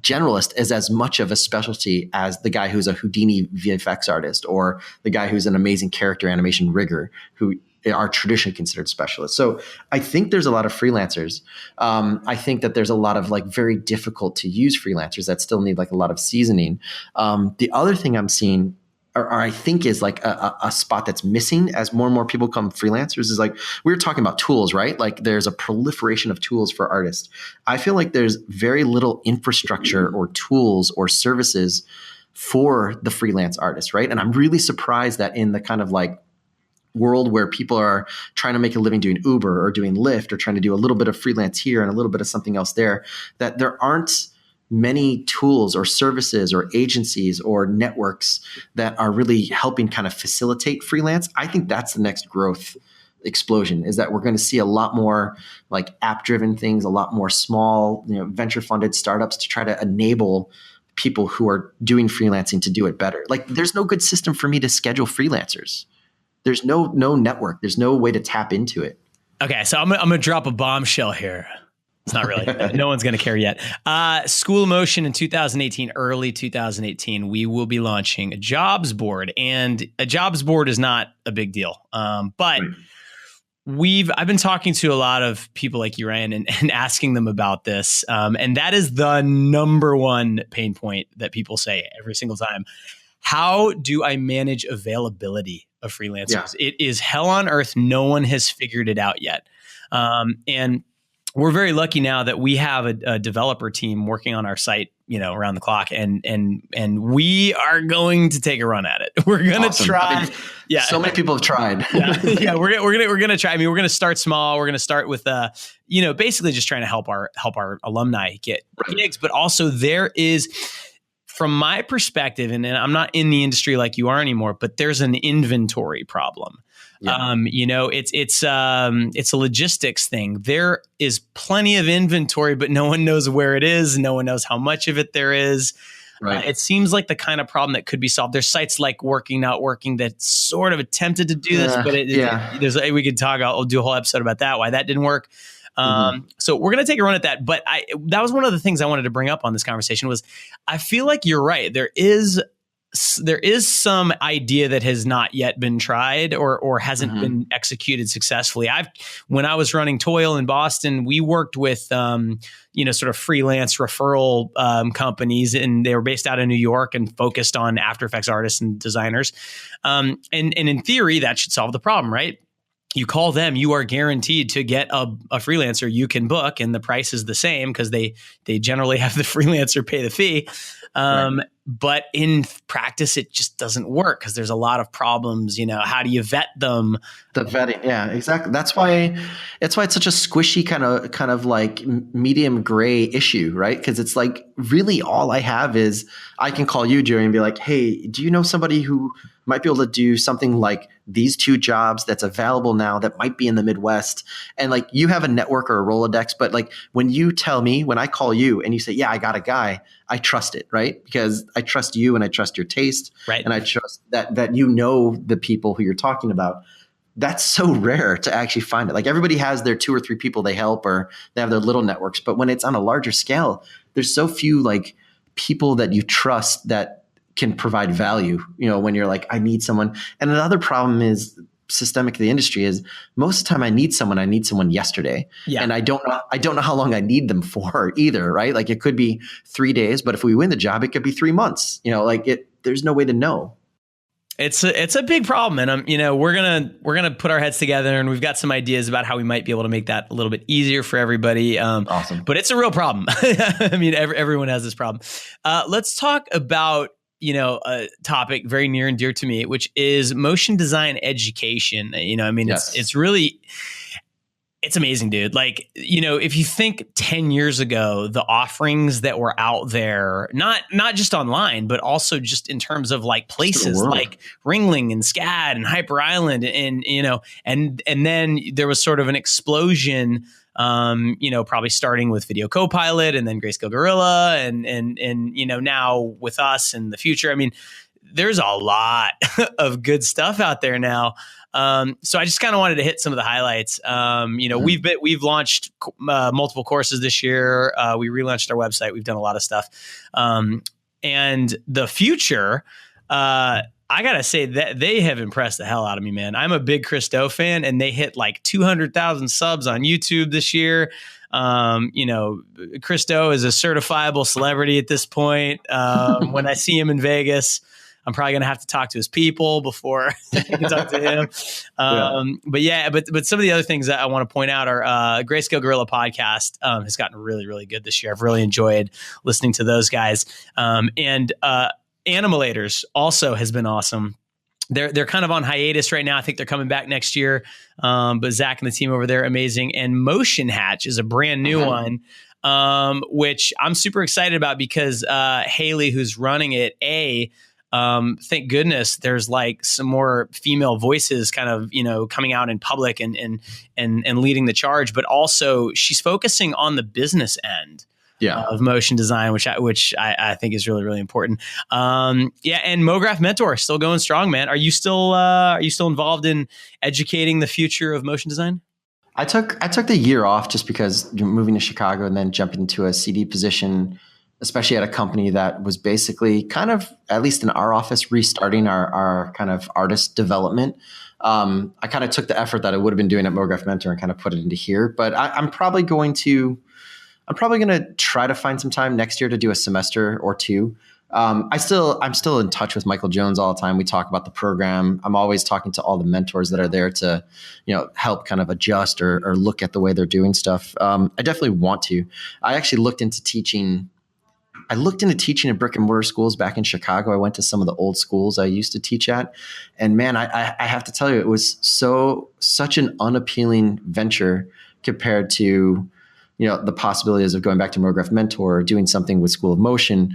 generalist is as much of a specialty as the guy who's a Houdini VFX artist or the guy who's an amazing character animation rigger who are traditionally considered specialists. So I think there's a lot of freelancers. I think that there's a lot of like very difficult to use freelancers that still need like a lot of seasoning. The other thing I'm seeing or I think is like a spot that's missing as more and more people become freelancers is like, we were talking about tools, right? Like there's a proliferation of tools for artists. I feel like there's very little infrastructure or tools or services for the freelance artist, right? And I'm really surprised that in the kind of like world where people are trying to make a living doing Uber or doing Lyft or trying to do a little bit of freelance here and a little bit of something else there, that there aren't many tools or services or agencies or networks that are really helping kind of facilitate freelance. I think that's the next growth explosion, is that we're going to see a lot more like app-driven things, a lot more small, venture-funded startups to try to enable people who are doing freelancing to do it better. Like there's no good system for me to schedule freelancers. There's no network. There's no way to tap into it. Okay, so I'm gonna drop a bombshell here. It's not really. No one's going to care yet. School of Motion in 2018, early 2018, we will be launching a jobs board. And a jobs board is not a big deal. But I've been talking to a lot of people like you, Ryan, and asking them about this. And that is the number one pain point that people say every single time. How do I manage availability of freelancers? Yeah. It is hell on earth. No one has figured it out yet. And we're very lucky now that we have a developer team working on our site, around the clock, and we are going to take a run at it. We're going to try. Yeah, so many people have tried. yeah, we're gonna try. I mean, we're gonna start small. We're gonna start with basically just trying to help our alumni get gigs, but also there is, from my perspective, and I'm not in the industry like you are anymore, but there's an inventory problem. Yeah. It's a logistics thing. There is plenty of inventory, but no one knows where it is. No one knows how much of it there is. Right. It seems like the kind of problem that could be solved. There's sites like Working Not Working that sort of attempted to do this, but we could talk. I'll do a whole episode about that, why that didn't work. So we're going to take a run at that. But that was one of the things I wanted to bring up on this conversation was I feel like you're right. There is some idea that has not yet been tried or hasn't been executed successfully. When I was running Toil in Boston, we worked with, sort of freelance referral companies, and they were based out of New York and focused on After Effects artists and designers. And in theory, that should solve the problem, right? You call them, you are guaranteed to get a freelancer you can book, and the price is the same because they generally have the freelancer pay the fee. But in practice, it just doesn't work because there's a lot of problems. How do you vet them? The vetting, yeah, exactly. That's why it's such a squishy kind of like medium gray issue, right? Because it's like really all I have is I can call you, Jerry, and be like, hey, do you know somebody who might be able to do something like these 2 jobs that's available now that might be in the Midwest? And like you have a network or a Rolodex, but like when you tell me, when I call you and you say, yeah, I got a guy, I trust it, right? Because I trust you and I trust your taste. Right. And I trust that the people who you're talking about. That's so rare to actually find it. Like everybody has their 2 or 3 people they help, or they have their little networks. But when it's on a larger scale, there's so few like people that you trust that can provide value, when you're like, I need someone. And another problem is systemic to the industry is most of the time I need someone yesterday. Yeah. And I don't know how long I need them for either. Right. Like it could be 3 days, but if we win the job, it could be 3 months, there's no way to know. It's a big problem. And we're going to put our heads together, and we've got some ideas about how we might be able to make that a little bit easier for everybody. Awesome. But it's a real problem. I mean, everyone has this problem. Let's talk about, a topic very near and dear to me, which is motion design education. Yes. It's really, it's amazing, dude. Like, if you think 10 years ago, the offerings that were out there, not just online, but also just in terms of like places like Ringling and SCAD and Hyper Island and then there was sort of an explosion, probably starting with Video Copilot and then Grayscale Gorilla and now with us in the future. I mean, there's a lot of good stuff out there now. So I just kind of wanted to hit some of the highlights. We've launched multiple courses this year. We relaunched our website. We've done a lot of stuff. And the future, I gotta say that they have impressed the hell out of me, man. I'm a big Chris Do fan, and they hit like 200,000 subs on YouTube this year. Chris Do is a certifiable celebrity at this point. When I see him in Vegas, I'm probably going to have to talk to his people before I can talk to him. But some of the other things that I want to point out are Grayscale Gorilla podcast has gotten really, really good this year. I've really enjoyed listening to those guys. And Animalators also has been awesome. They're kind of on hiatus right now. I think they're coming back next year. But Zach and the team over there are amazing. And Motion Hatch is a brand new one, which I'm super excited about because Haley, who's running it, thank goodness there's like some more female voices kind of, coming out in public and leading the charge, but also she's focusing on the business end of motion design, which I think is really, really important. And MoGraph Mentor still going strong, man. Are you still involved in educating the future of motion design? I took the year off just because moving to Chicago and then jumping into a CD position, especially at a company that was basically kind of, at least in our office, restarting our kind of artist development. I kind of took the effort that I would have been doing at MoGraph Mentor and kind of put it into here. But I'm probably going to try to find some time next year to do a semester or two. I'm still in touch with Michael Jones all the time. We talk about the program. I'm always talking to all the mentors that are there to, help kind of adjust or look at the way they're doing stuff. I definitely want to. I actually looked into teaching in brick and mortar schools back in Chicago. I went to some of the old schools I used to teach at. And man, I have to tell you, it was such an unappealing venture compared to, the possibilities of going back to MoGraph Mentor or doing something with School of Motion.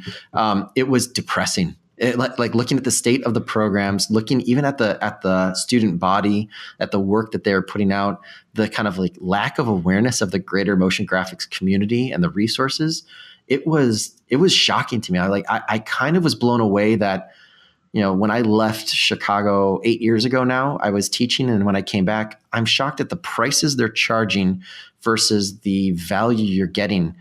It was depressing. Like looking at the state of the programs, looking even at the student body, at the work that they're putting out, the kind of like lack of awareness of the greater motion graphics community and the resources. It was shocking to me. I kind of was blown away that, when I left Chicago 8 years ago now, I was teaching. And when I came back, I'm shocked at the prices they're charging versus the value you're getting.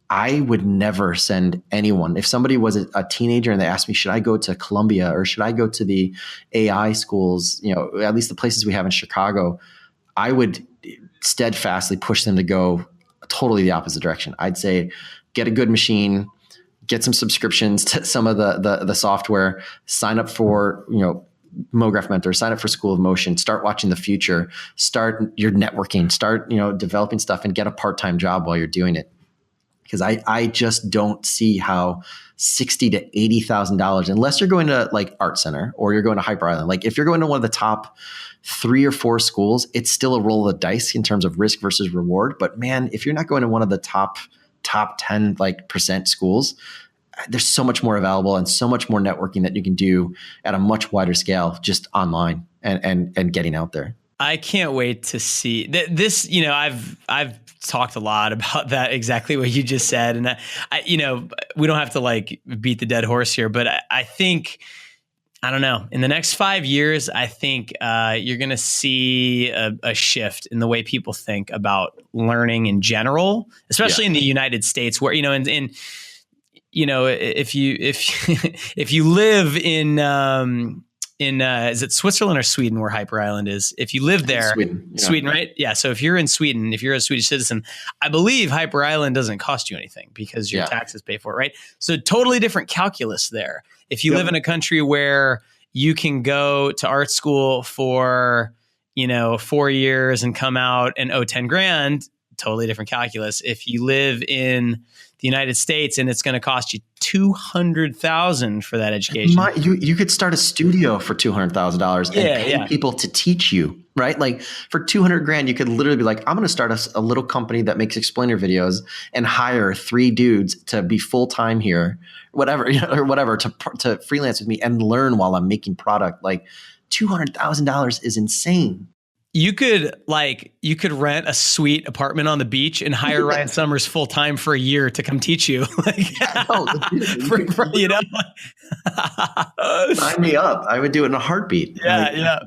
I would never send anyone. If somebody was a teenager and they asked me, should I go to Columbia or should I go to the AI schools, at least the places we have in Chicago, I would steadfastly push them to go totally the opposite direction. I'd say, get a good machine, get some subscriptions to some of the software, sign up for, MoGraph Mentor, sign up for School of Motion, start watching the future, start your networking, start, developing stuff and get a part-time job while you're doing it. Because I just don't see how $60,000 to $80,000, unless you're going to like Art Center or you're going to Hyper Island. Like if you're going to one of the top 3 or 4 schools, it's still a roll of the dice in terms of risk versus reward. But man, if you're not going to one of the top 10 percent schools, there's so much more available and so much more networking that you can do at a much wider scale just online and getting out there. I can't wait to see this. I've talked a lot about that, exactly what you just said. And we don't have to like beat the dead horse here, but I think, I don't know, in the next 5 years, I think you're going to see a shift in the way people think about learning in general, especially in the United States, where, if you live in, is it Switzerland or Sweden where Hyper Island is? If you live there, Sweden, right? Yeah. So if you're in Sweden, if you're a Swedish citizen, I believe Hyper Island doesn't cost you anything because your taxes pay for it, right? So totally different calculus there. If you live in a country where you can go to art school for, 4 years and come out and owe 10 grand, totally different calculus. If you live in the United States and it's going to cost you $200,000 for that education, you could start a studio for $200,000 and pay people to teach you, right? Like for 200 grand, you could literally be like, I'm going to start a little company that makes explainer videos and hire 3 dudes to be full time here, whatever, to freelance with me and learn while I'm making product. Like $200,000 is insane. You could rent a sweet apartment on the beach and hire Ryan Summers full time for a year to come teach you. Sign me up. I would do it in a heartbeat. Yeah.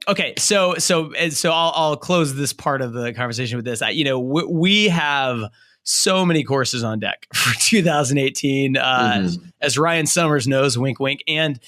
Okay, so I'll close this part of the conversation with this. We have so many courses on deck for 2018, as Ryan Summers knows. Wink, wink, and.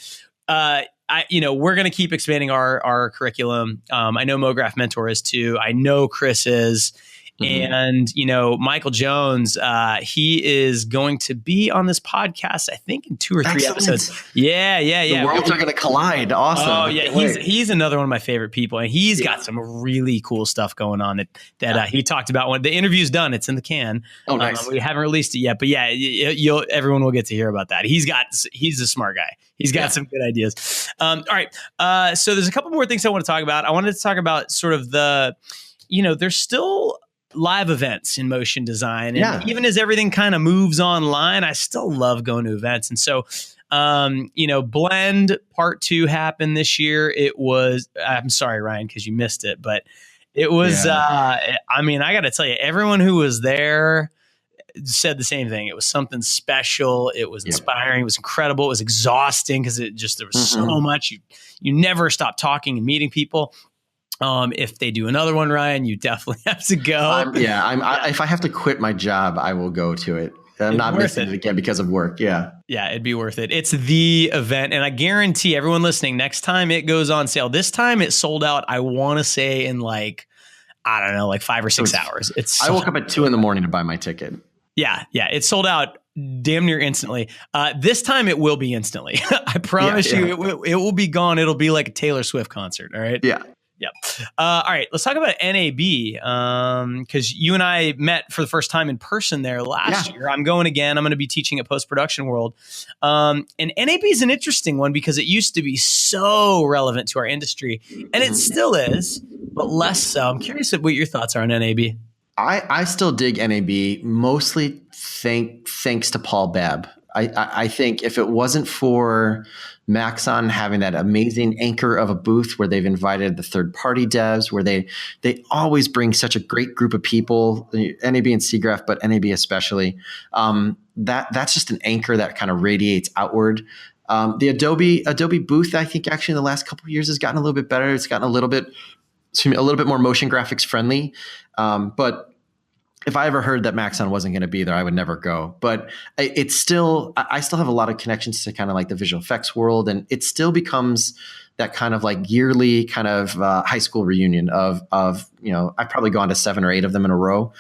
We're going to keep expanding our curriculum. I know MoGraph Mentor is too. I know Chris is. And, Michael Jones, he is going to be on this podcast, I think, in 2 or 3 episodes. Yeah. The worlds are going to collide. Awesome. Oh, yeah. He's another one of my favorite people. And he's got some really cool stuff going on that he talked about when the interview's done. It's in the can. Oh, nice. We haven't released it yet. But yeah, everyone will get to hear about that. He's a smart guy. He's got some good ideas. All right. So there's a couple more things I want to talk about. I wanted to talk about sort of there's still live events in motion design. And even as everything kind of moves online, I still love going to events. And so, Blend Part 2 happened this year. I'm sorry, Ryan, because you missed it, but it was, I got to tell you, everyone who was there said the same thing. It was something special. It was inspiring. It was incredible. It was exhausting because there was so much. You never stop talking and meeting people. If they do another one, Ryan, you definitely have to go. If I have to quit my job, I will go to it. I'm not missing it again because of work. Yeah. Yeah, it'd be worth it. It's the event. And I guarantee everyone listening, next time it goes on sale, this time it sold out, I want to say in 5 or 6 hours. I woke up at 2 a.m. to buy my ticket. Yeah. It sold out damn near instantly. This time it will be instantly. I promise you it will be gone. It'll be like a Taylor Swift concert. All right. Yeah. Yep. All right. Let's talk about NAB because you and I met for the first time in person there last year. I'm going again. I'm going to be teaching at Post-Production World. And NAB is an interesting one because it used to be so relevant to our industry, and it still is, but less so. I'm curious what your thoughts are on NAB. I still dig NAB, mostly thanks to Paul Babb. I think if it wasn't for Maxon having that amazing anchor of a booth where they've invited the third-party devs, where they always bring such a great group of people, NAB and SIGGRAPH, but NAB especially, that's just an anchor that kind of radiates outward. The Adobe booth, I think actually in the last couple of years has gotten a little bit better. It's gotten a little bit more motion graphics friendly. But if I ever heard that Maxon wasn't going to be there, I would never go. But I still have a lot of connections to kind of like the visual effects world. And it still becomes that kind of like yearly kind of high school reunion of I've probably gone to 7 or 8 of them in a row.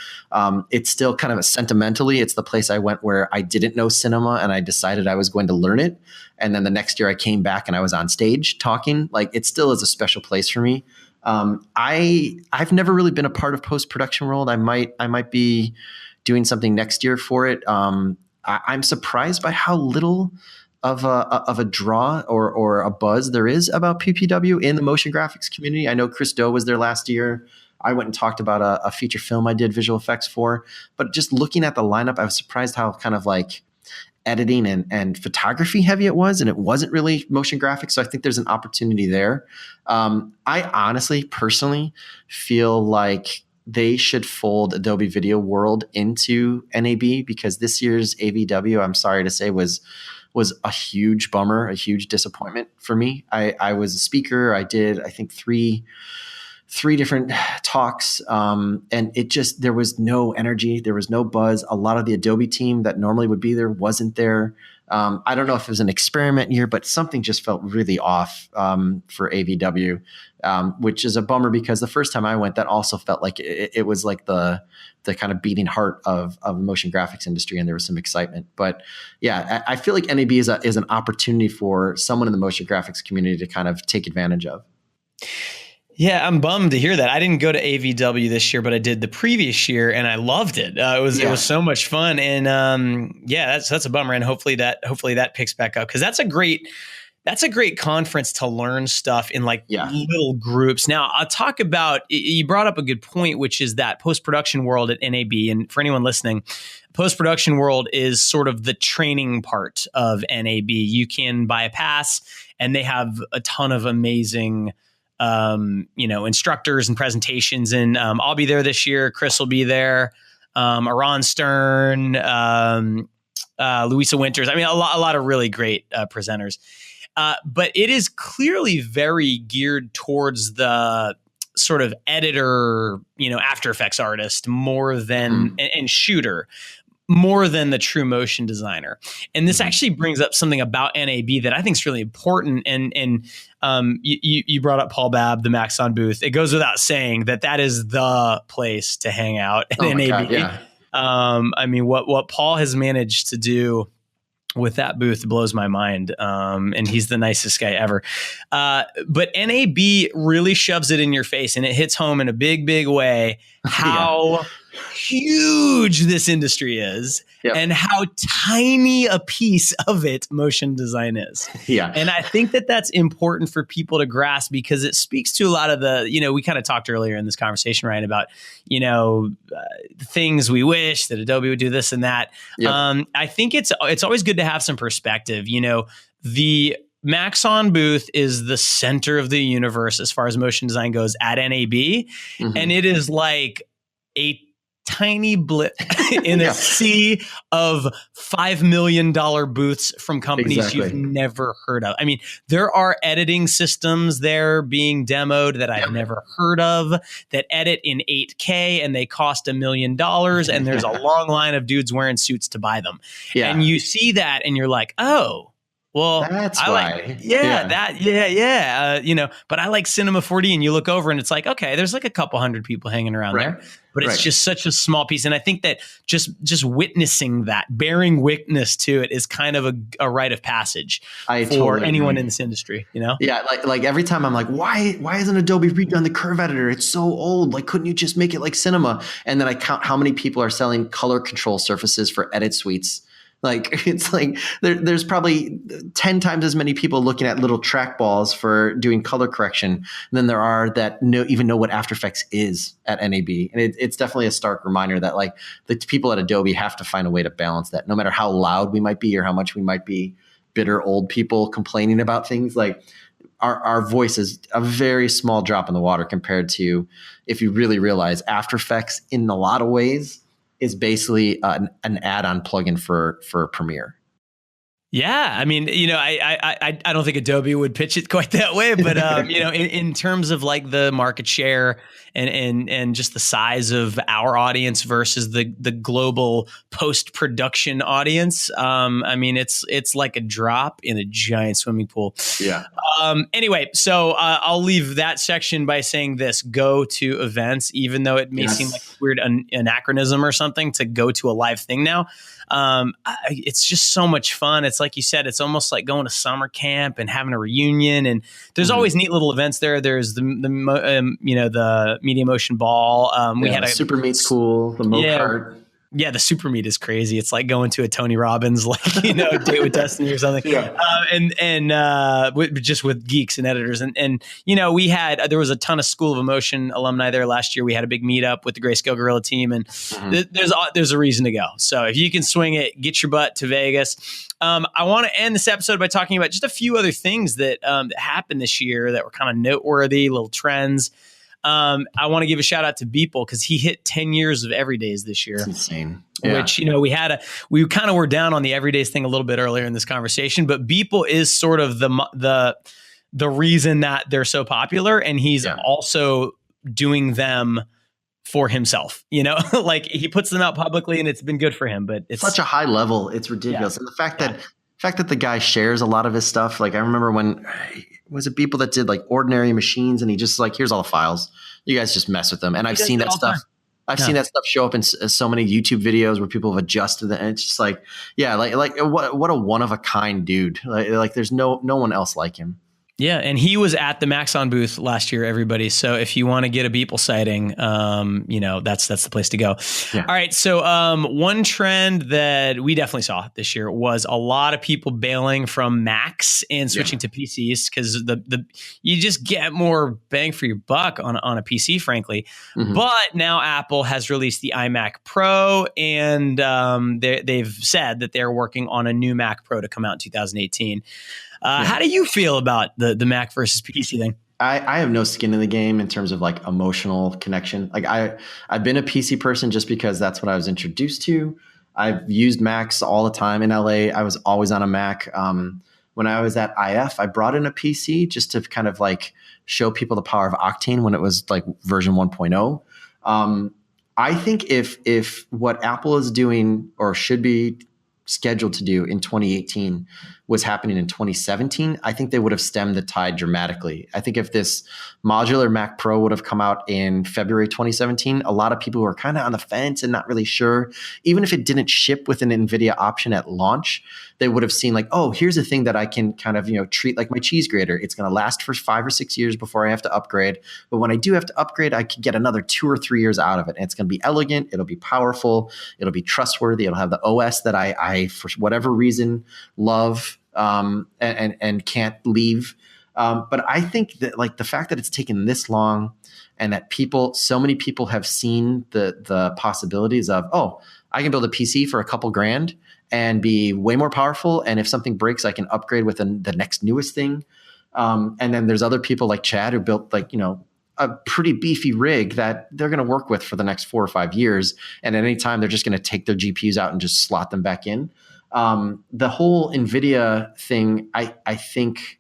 It's still kind of sentimentally, it's the place I went where I didn't know cinema and I decided I was going to learn it. And then the next year I came back and I was on stage talking. Like it still is a special place for me. I've never really been a part of Post-Production World. I might be doing something next year for it. I'm surprised by how little of a draw or a buzz there is about PPW in the motion graphics community. I know Chris Do was there last year. I went and talked about a feature film I did visual effects for, but just looking at the lineup, I was surprised how kind of like editing and photography heavy it was, and it wasn't really motion graphics. So I think there's an opportunity there. I honestly, personally feel like they should fold Adobe Video World into NAB because this year's AVW, I'm sorry to say, was a huge bummer, a huge disappointment for me. I was a speaker. I did, I think, three different talks. And there was no energy. There was no buzz. A lot of the Adobe team that normally would be there wasn't there. I don't know if it was an experiment year, but something just felt really off for AVW, which is a bummer because the first time I went, that also felt like it was like the kind of beating heart of the motion graphics industry, and there was some excitement. But yeah, I feel like NAB is an opportunity for someone in the motion graphics community to kind of take advantage of. Yeah, I'm bummed to hear that. I didn't go to AVW this year, but I did the previous year, and I loved it. It was so much fun, and that's a bummer. And hopefully that picks back up, because that's a great conference to learn stuff in little groups. Now, I'll talk about, you brought up a good point, which is that post-production world at NAB. And for anyone listening, post-production world is sort of the training part of NAB. You can buy a pass, and they have a ton of amazing instructors and presentations. And I'll be there this year. Chris will be there. Aron Stern, Louisa Winters. I mean, a lot of really great presenters. But it is clearly very geared towards the sort of editor, After Effects artist more than and shooter, more than the true motion designer. And this actually brings up something about NAB that I think is really important. And you brought up Paul Babb, the Maxon booth. It goes without saying that is the place to hang out at NAB. God, yeah. I mean, what Paul has managed to do with that booth blows my mind. And he's the nicest guy ever. But NAB really shoves it in your face, and it hits home in a big, big way how huge this industry is, and how tiny a piece of it motion design is. Yeah. And I think that's important for people to grasp, because it speaks to a lot of the, we kind of talked earlier in this conversation, Ryan, about, things we wish that Adobe would do this and that. Yep. I think it's always good to have some perspective. The Maxon booth is the center of the universe as far as motion design goes at NAB. And it is like a tiny blip in a sea of $5 million booths from companies you've never heard of. I mean, there are editing systems there being demoed that I've never heard of that edit in 8K, and they cost $1 million. And there's a long line of dudes wearing suits to buy them. Yeah. And you see that and you're like, oh, well, that's why. But I like Cinema 4D, and you look over and it's like, okay, there's like a couple hundred people hanging around there, but it's just such a small piece. And I think that just witnessing that, bearing witness to it, is kind of a rite of passage for anyone in this industry, Yeah. Like every time I'm like, why isn't Adobe redone the curve editor? It's so old. Like, couldn't you just make it like Cinema? And then I count how many people are selling color control surfaces for edit suites. Like, it's like there's probably 10 times as many people looking at little trackballs for doing color correction than there are that even know what After Effects is at NAB. And it's definitely a stark reminder that like the people at Adobe have to find a way to balance that, no matter how loud we might be or how much we might be bitter old people complaining about things. Like our voice is a very small drop in the water compared to, if you really realize, After Effects in a lot of ways is basically an add-on plugin for Premiere. Yeah, I mean, I don't think Adobe would pitch it quite that way, but in terms of like the market share and just the size of our audience versus the global post-production audience, I mean, it's like a drop in a giant swimming pool. Yeah. Anyway, so I'll leave that section by saying this: go to events, even though it may seem like a weird anachronism or something to go to a live thing now. It's just so much fun. It's like you said, it's almost like going to summer camp and having a reunion. And there's always neat little events there. There's the Media Motion Ball. We had a Super Meet's cool. The MoCart. Yeah, the Super Meet is crazy. It's like going to a Tony Robbins, Date with Destiny or something. Yeah. Just with geeks and editors. And there was a ton of School of Emotion alumni there last year. We had a big meetup with the Grayscale Gorilla team, and there's a reason to go. So if you can swing it, get your butt to Vegas. I want to end this episode by talking about just a few other things that happened this year that were kind of noteworthy, little trends. I want to give a shout out to Beeple, because he hit 10 years of Everydays this year. That's insane. Yeah. Which, we kind of were down on the Everydays thing a little bit earlier in this conversation, but Beeple is sort of the reason that they're so popular. And he's also doing them for himself, like he puts them out publicly, and it's been good for him, but it's such a high level. It's ridiculous. And the fact that fact that the guy shares a lot of his stuff. Like I remember when was it people that did like ordinary machines, and he just like, here's all the files. You guys just mess with them. And I've seen that stuff. I've seen that stuff show up in so many YouTube videos where people have adjusted it, and it's just like, yeah, like what a one of a kind dude. Like there's no one else like him. Yeah, and he was at the Maxon booth last year, everybody. So if you want to get a Beeple sighting, that's the place to go. Yeah. All right, so one trend that we definitely saw this year was a lot of people bailing from Macs and switching to PCs because you just get more bang for your buck on a PC, frankly. Mm-hmm. But now Apple has released the iMac Pro, and they've said that they're working on a new Mac Pro to come out in 2018. How do you feel about the Mac versus PC thing? I have no skin in the game in terms of like emotional connection. Like I've been a PC person just because that's what I was introduced to. I've used Macs all the time in LA. I was always on a Mac. When I was at IF, I brought in a PC just to kind of like show people the power of Octane when it was like version 1.0. I think if what Apple is doing or should be scheduled to do in 2018 was happening in 2017, I think they would have stemmed the tide dramatically. I think if this modular Mac Pro would have come out in February 2017, a lot of people were kind of on the fence and not really sure. Even if it didn't ship with an NVIDIA option at launch, they would have seen like, oh, here's a thing that I can kind of, treat like my cheese grater. It's going to last for 5 or 6 years before I have to upgrade. But when I do have to upgrade, I can get another 2 or 3 years out of it. And it's going to be elegant. It'll be powerful. It'll be trustworthy. It'll have the OS that I for whatever reason, love and can't leave. But I think that like the fact that it's taken this long and that so many people have seen the possibilities of, oh, I can build a PC for a couple grand and be way more powerful. And if something breaks, I can upgrade with the next newest thing. And then there's other people like Chad who built like, a pretty beefy rig that they're going to work with for the next 4 or 5 years. And at any time, they're just going to take their GPUs out and just slot them back in. The whole NVIDIA thing, I think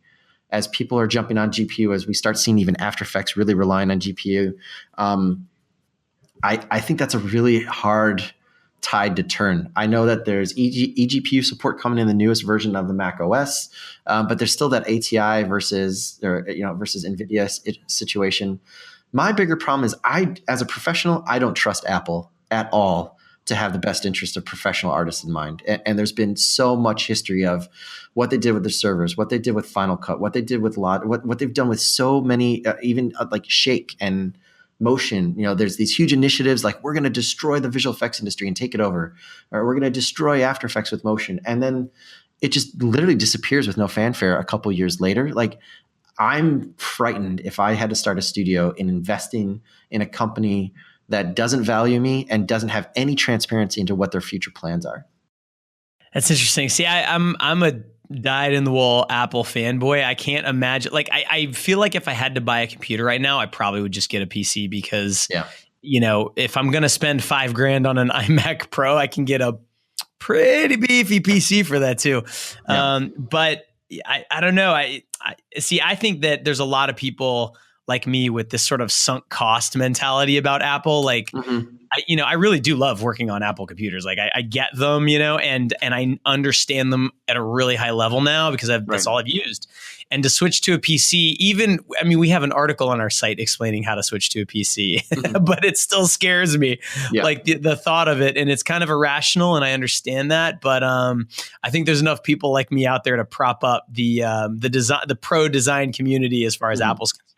as people are jumping on GPU, as we start seeing even After Effects really relying on GPU, I think that's a really hard tide to turn. I know that there's eGPU support coming in the newest version of the Mac OS, but there's still that ATI versus NVIDIA situation. My bigger problem is as a professional, I don't trust Apple at all to have the best interest of professional artists in mind. And there's been so much history of what they did with their servers, what they did with Final Cut, what they did with Lodi, what they've done with so many, even like Shake and Motion. There's these huge initiatives like we're going to destroy the visual effects industry and take it over, or we're going to destroy After Effects with Motion. And then it just literally disappears with no fanfare a couple years later. Like I'm frightened if I had to start a studio in investing in a company that doesn't value me and doesn't have any transparency into what their future plans are. That's interesting. See, I'm a dyed-in-the-wool Apple fanboy. I can't imagine. Like, I feel like if I had to buy a computer right now, I probably would just get a PC because, if I'm going to spend $5,000 on an iMac Pro, I can get a pretty beefy PC for that too. Yeah. But I don't know. I think that there's a lot of people like me with this sort of sunk cost mentality about Apple. Like, I really do love working on Apple computers. Like I get them, and I understand them at a really high level now because that's all I've used. And to switch to a PC, we have an article on our site explaining how to switch to a PC, but it still scares me. Yeah. Like the thought of it, and it's kind of irrational, and I understand that. But I think there's enough people like me out there to prop up the pro design community as far as Apple's concerned.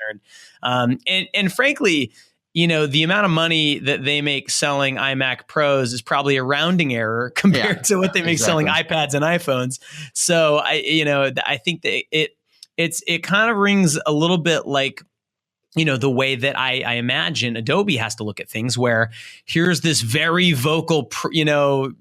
And frankly, the amount of money that they make selling iMac Pros is probably a rounding error compared to what they make selling iPads and iPhones. So I think that it kind of rings a little bit like, the way that I imagine Adobe has to look at things, where here's this very vocal,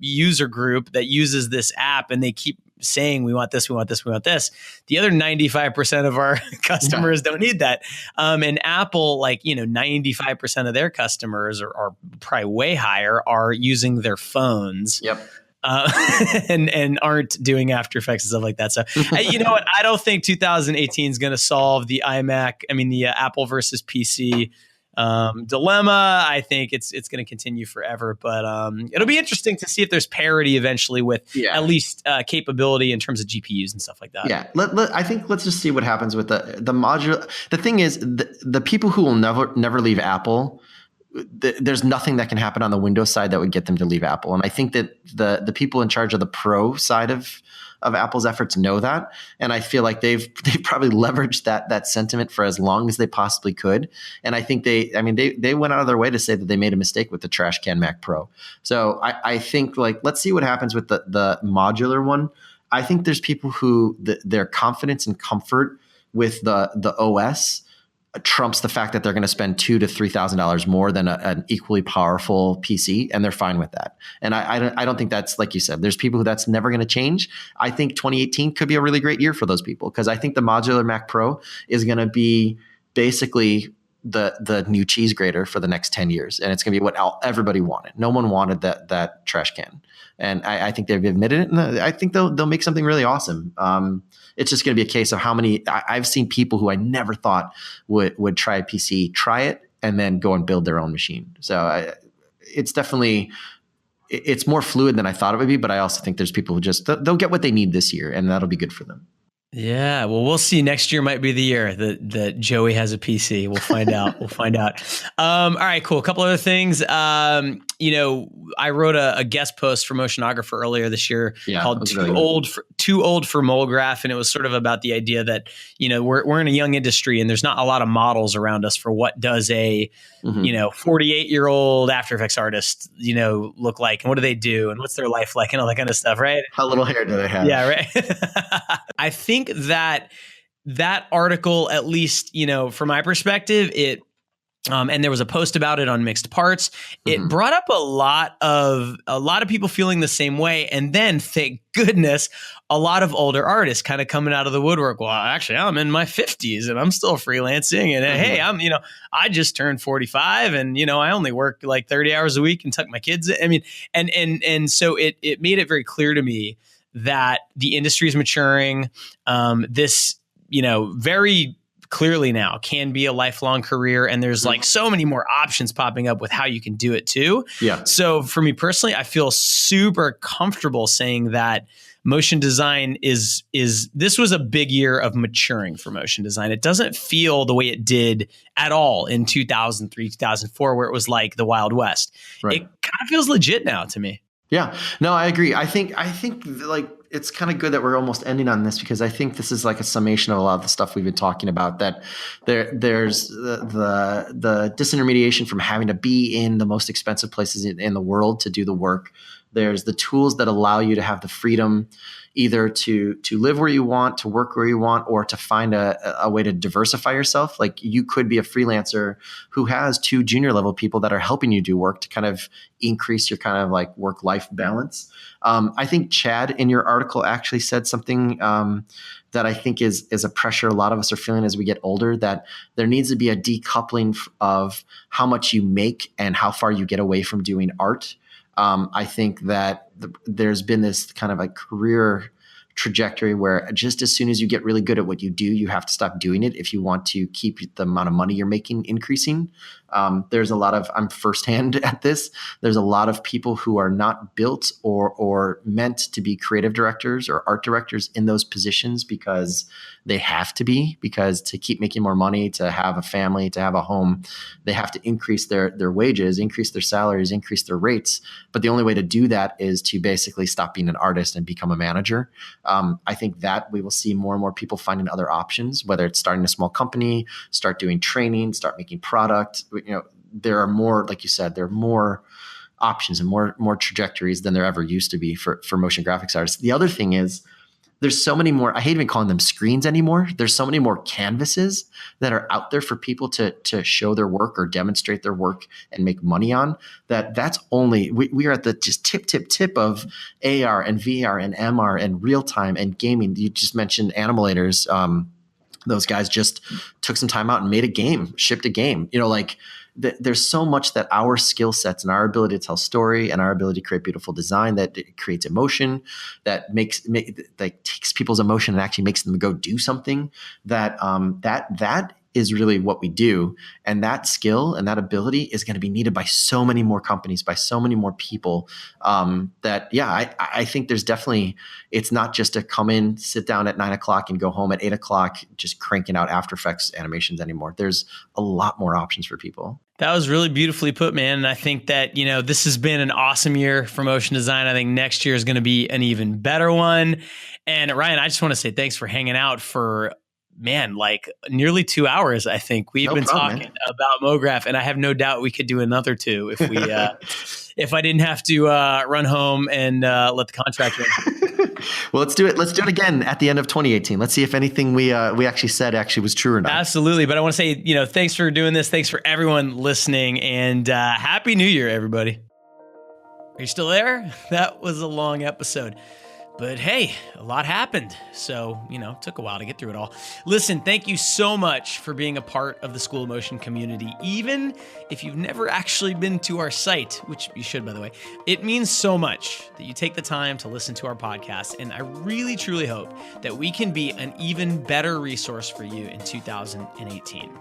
user group that uses this app and they keep saying, we want this, we want this, we want this. The other 95% of our customers don't need that. And Apple, 95% of their customers are probably way higher, are using their phones. Yep. And aren't doing After Effects and stuff like that. So, you know what? I don't think 2018 is going to solve the Apple versus PC dilemma. I think it's going to continue forever, but it'll be interesting to see if there's parity eventually with at least capability in terms of GPUs and stuff like that. Yeah, I think let's just see what happens with the modular. The thing is, the people who will never leave Apple, there's nothing that can happen on the Windows side that would get them to leave Apple. And I think that the people in charge of the Pro side of Apple's efforts know that, and I feel like they've probably leveraged that sentiment for as long as they possibly could. And I think they went out of their way to say that they made a mistake with the trash can Mac Pro. So I think let's see what happens with the modular one. I think there's people who their confidence and comfort with the OS trumps the fact that they're going to spend $2,000 to $3,000 more than an equally powerful PC, and they're fine with that. And I don't think that's, like you said, there's people who that's never going to change. I think 2018 could be a really great year for those people, because I think the modular Mac Pro is going to be basically the new cheese grater for the next 10 years. And it's going to be what everybody wanted. No one wanted that trash can. And I think they've admitted it. And I think they'll make something really awesome. It's just going to be a case of how many. I've seen people who I never thought would try a PC, try it, and then go and build their own machine. So it's definitely, it's more fluid than I thought it would be. But I also think there's people who just, they'll get what they need this year, and that'll be good for them. Yeah, well, we'll see. Next year might be the year that Joey has a PC. We'll find out. We'll find out. All right, cool. A couple other things. I wrote a guest post for Motionographer earlier this year called "Too Old for MoGraph," and it was sort of about the idea that we're in a young industry and there's not a lot of models around us for what does a 48-year-old After Effects artist look like, and what do they do, and what's their life like, and all that kind of stuff, right? How little hair do they have? Yeah, right. I think that article, at least, from my perspective, it, and there was a post about it on Mixed Parts. It brought up a lot of people feeling the same way. And then, thank goodness, a lot of older artists kind of coming out of the woodwork. Well, actually, I'm in my 50s and I'm still freelancing. And hey, I just turned 45 and, I only work like 30 hours a week and tuck my kids in. I mean, and so it made it very clear to me that the industry is maturing. This, very clearly now can be a lifelong career, and there's like so many more options popping up with how you can do it too. Yeah. So for me personally, I feel super comfortable saying that motion design this was a big year of maturing for motion design. It doesn't feel the way it did at all in 2003, 2004, where it was like the Wild West. Right. It kind of feels legit now to me. Yeah, no, I agree. I think like it's kind of good that we're almost ending on this, because I think this is like a summation of a lot of the stuff we've been talking about, that there's the disintermediation from having to be in the most expensive places in the world to do the work. There's the tools that allow you to have the freedom either to live where you want, to work where you want, or to find a way to diversify yourself. Like you could be a freelancer who has 2 junior level people that are helping you do work to kind of increase your kind of like work-life balance. I think Chad in your article actually said something that I think is a pressure a lot of us are feeling as we get older, that there needs to be a decoupling of how much you make and how far you get away from doing art. I think that there's been this kind of a career trajectory where just as soon as you get really good at what you do, you have to stop doing it if you want to keep the amount of money you're making increasing. There's a lot of, I'm firsthand at this, there's a lot of people who are not built or meant to be creative directors or art directors in those positions because they have to be, because to keep making more money, to have a family, to have a home, they have to increase their wages, increase their salaries, increase their rates. But the only way to do that is to basically stop being an artist and become a manager. I think that we will see more and more people finding other options, whether it's starting a small company, start doing training, start making product. There are more, like you said, there are more options and more trajectories than there ever used to be for motion graphics artists. The other thing is, there's so many more, I hate even calling them screens anymore. There's so many more canvases that are out there for people to show their work or demonstrate their work and make money on, that's only, we are at the just tip of AR and VR and MR and real time and gaming. You just mentioned Animalators. Those guys just took some time out and made a game, shipped a game, there's so much that our skill sets and our ability to tell story and our ability to create beautiful design that creates emotion, that takes people's emotion and actually makes them go do something, that is really what we do. And that skill and that ability is going to be needed by so many more companies, by so many more people, I think there's definitely, it's not just to come in, sit down at 9 o'clock and go home at 8 o'clock, just cranking out After Effects animations anymore. There's a lot more options for people. That was really beautifully put, man. And I think that, this has been an awesome year for motion design. I think next year is going to be an even better one. And Ryan, I just want to say thanks for hanging out for, like nearly 2 hours. I think we've been talking about MoGraph, and I have no doubt we could do another 2 if we, if I didn't have to run home and let the contractor. Well, let's do it. Let's do it again at the end of 2018. Let's see if anything we actually said actually was true or not. Absolutely. But I want to say, thanks for doing this. Thanks for everyone listening, and Happy New Year, everybody. Are you still there? That was a long episode. But hey, a lot happened. So, it took a while to get through it all. Listen, thank you so much for being a part of the School of Motion community. Even if you've never actually been to our site, which you should, by the way, it means so much that you take the time to listen to our podcast. And I really, truly hope that we can be an even better resource for you in 2018.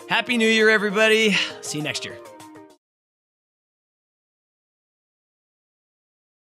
Happy New Year, everybody. See you next year.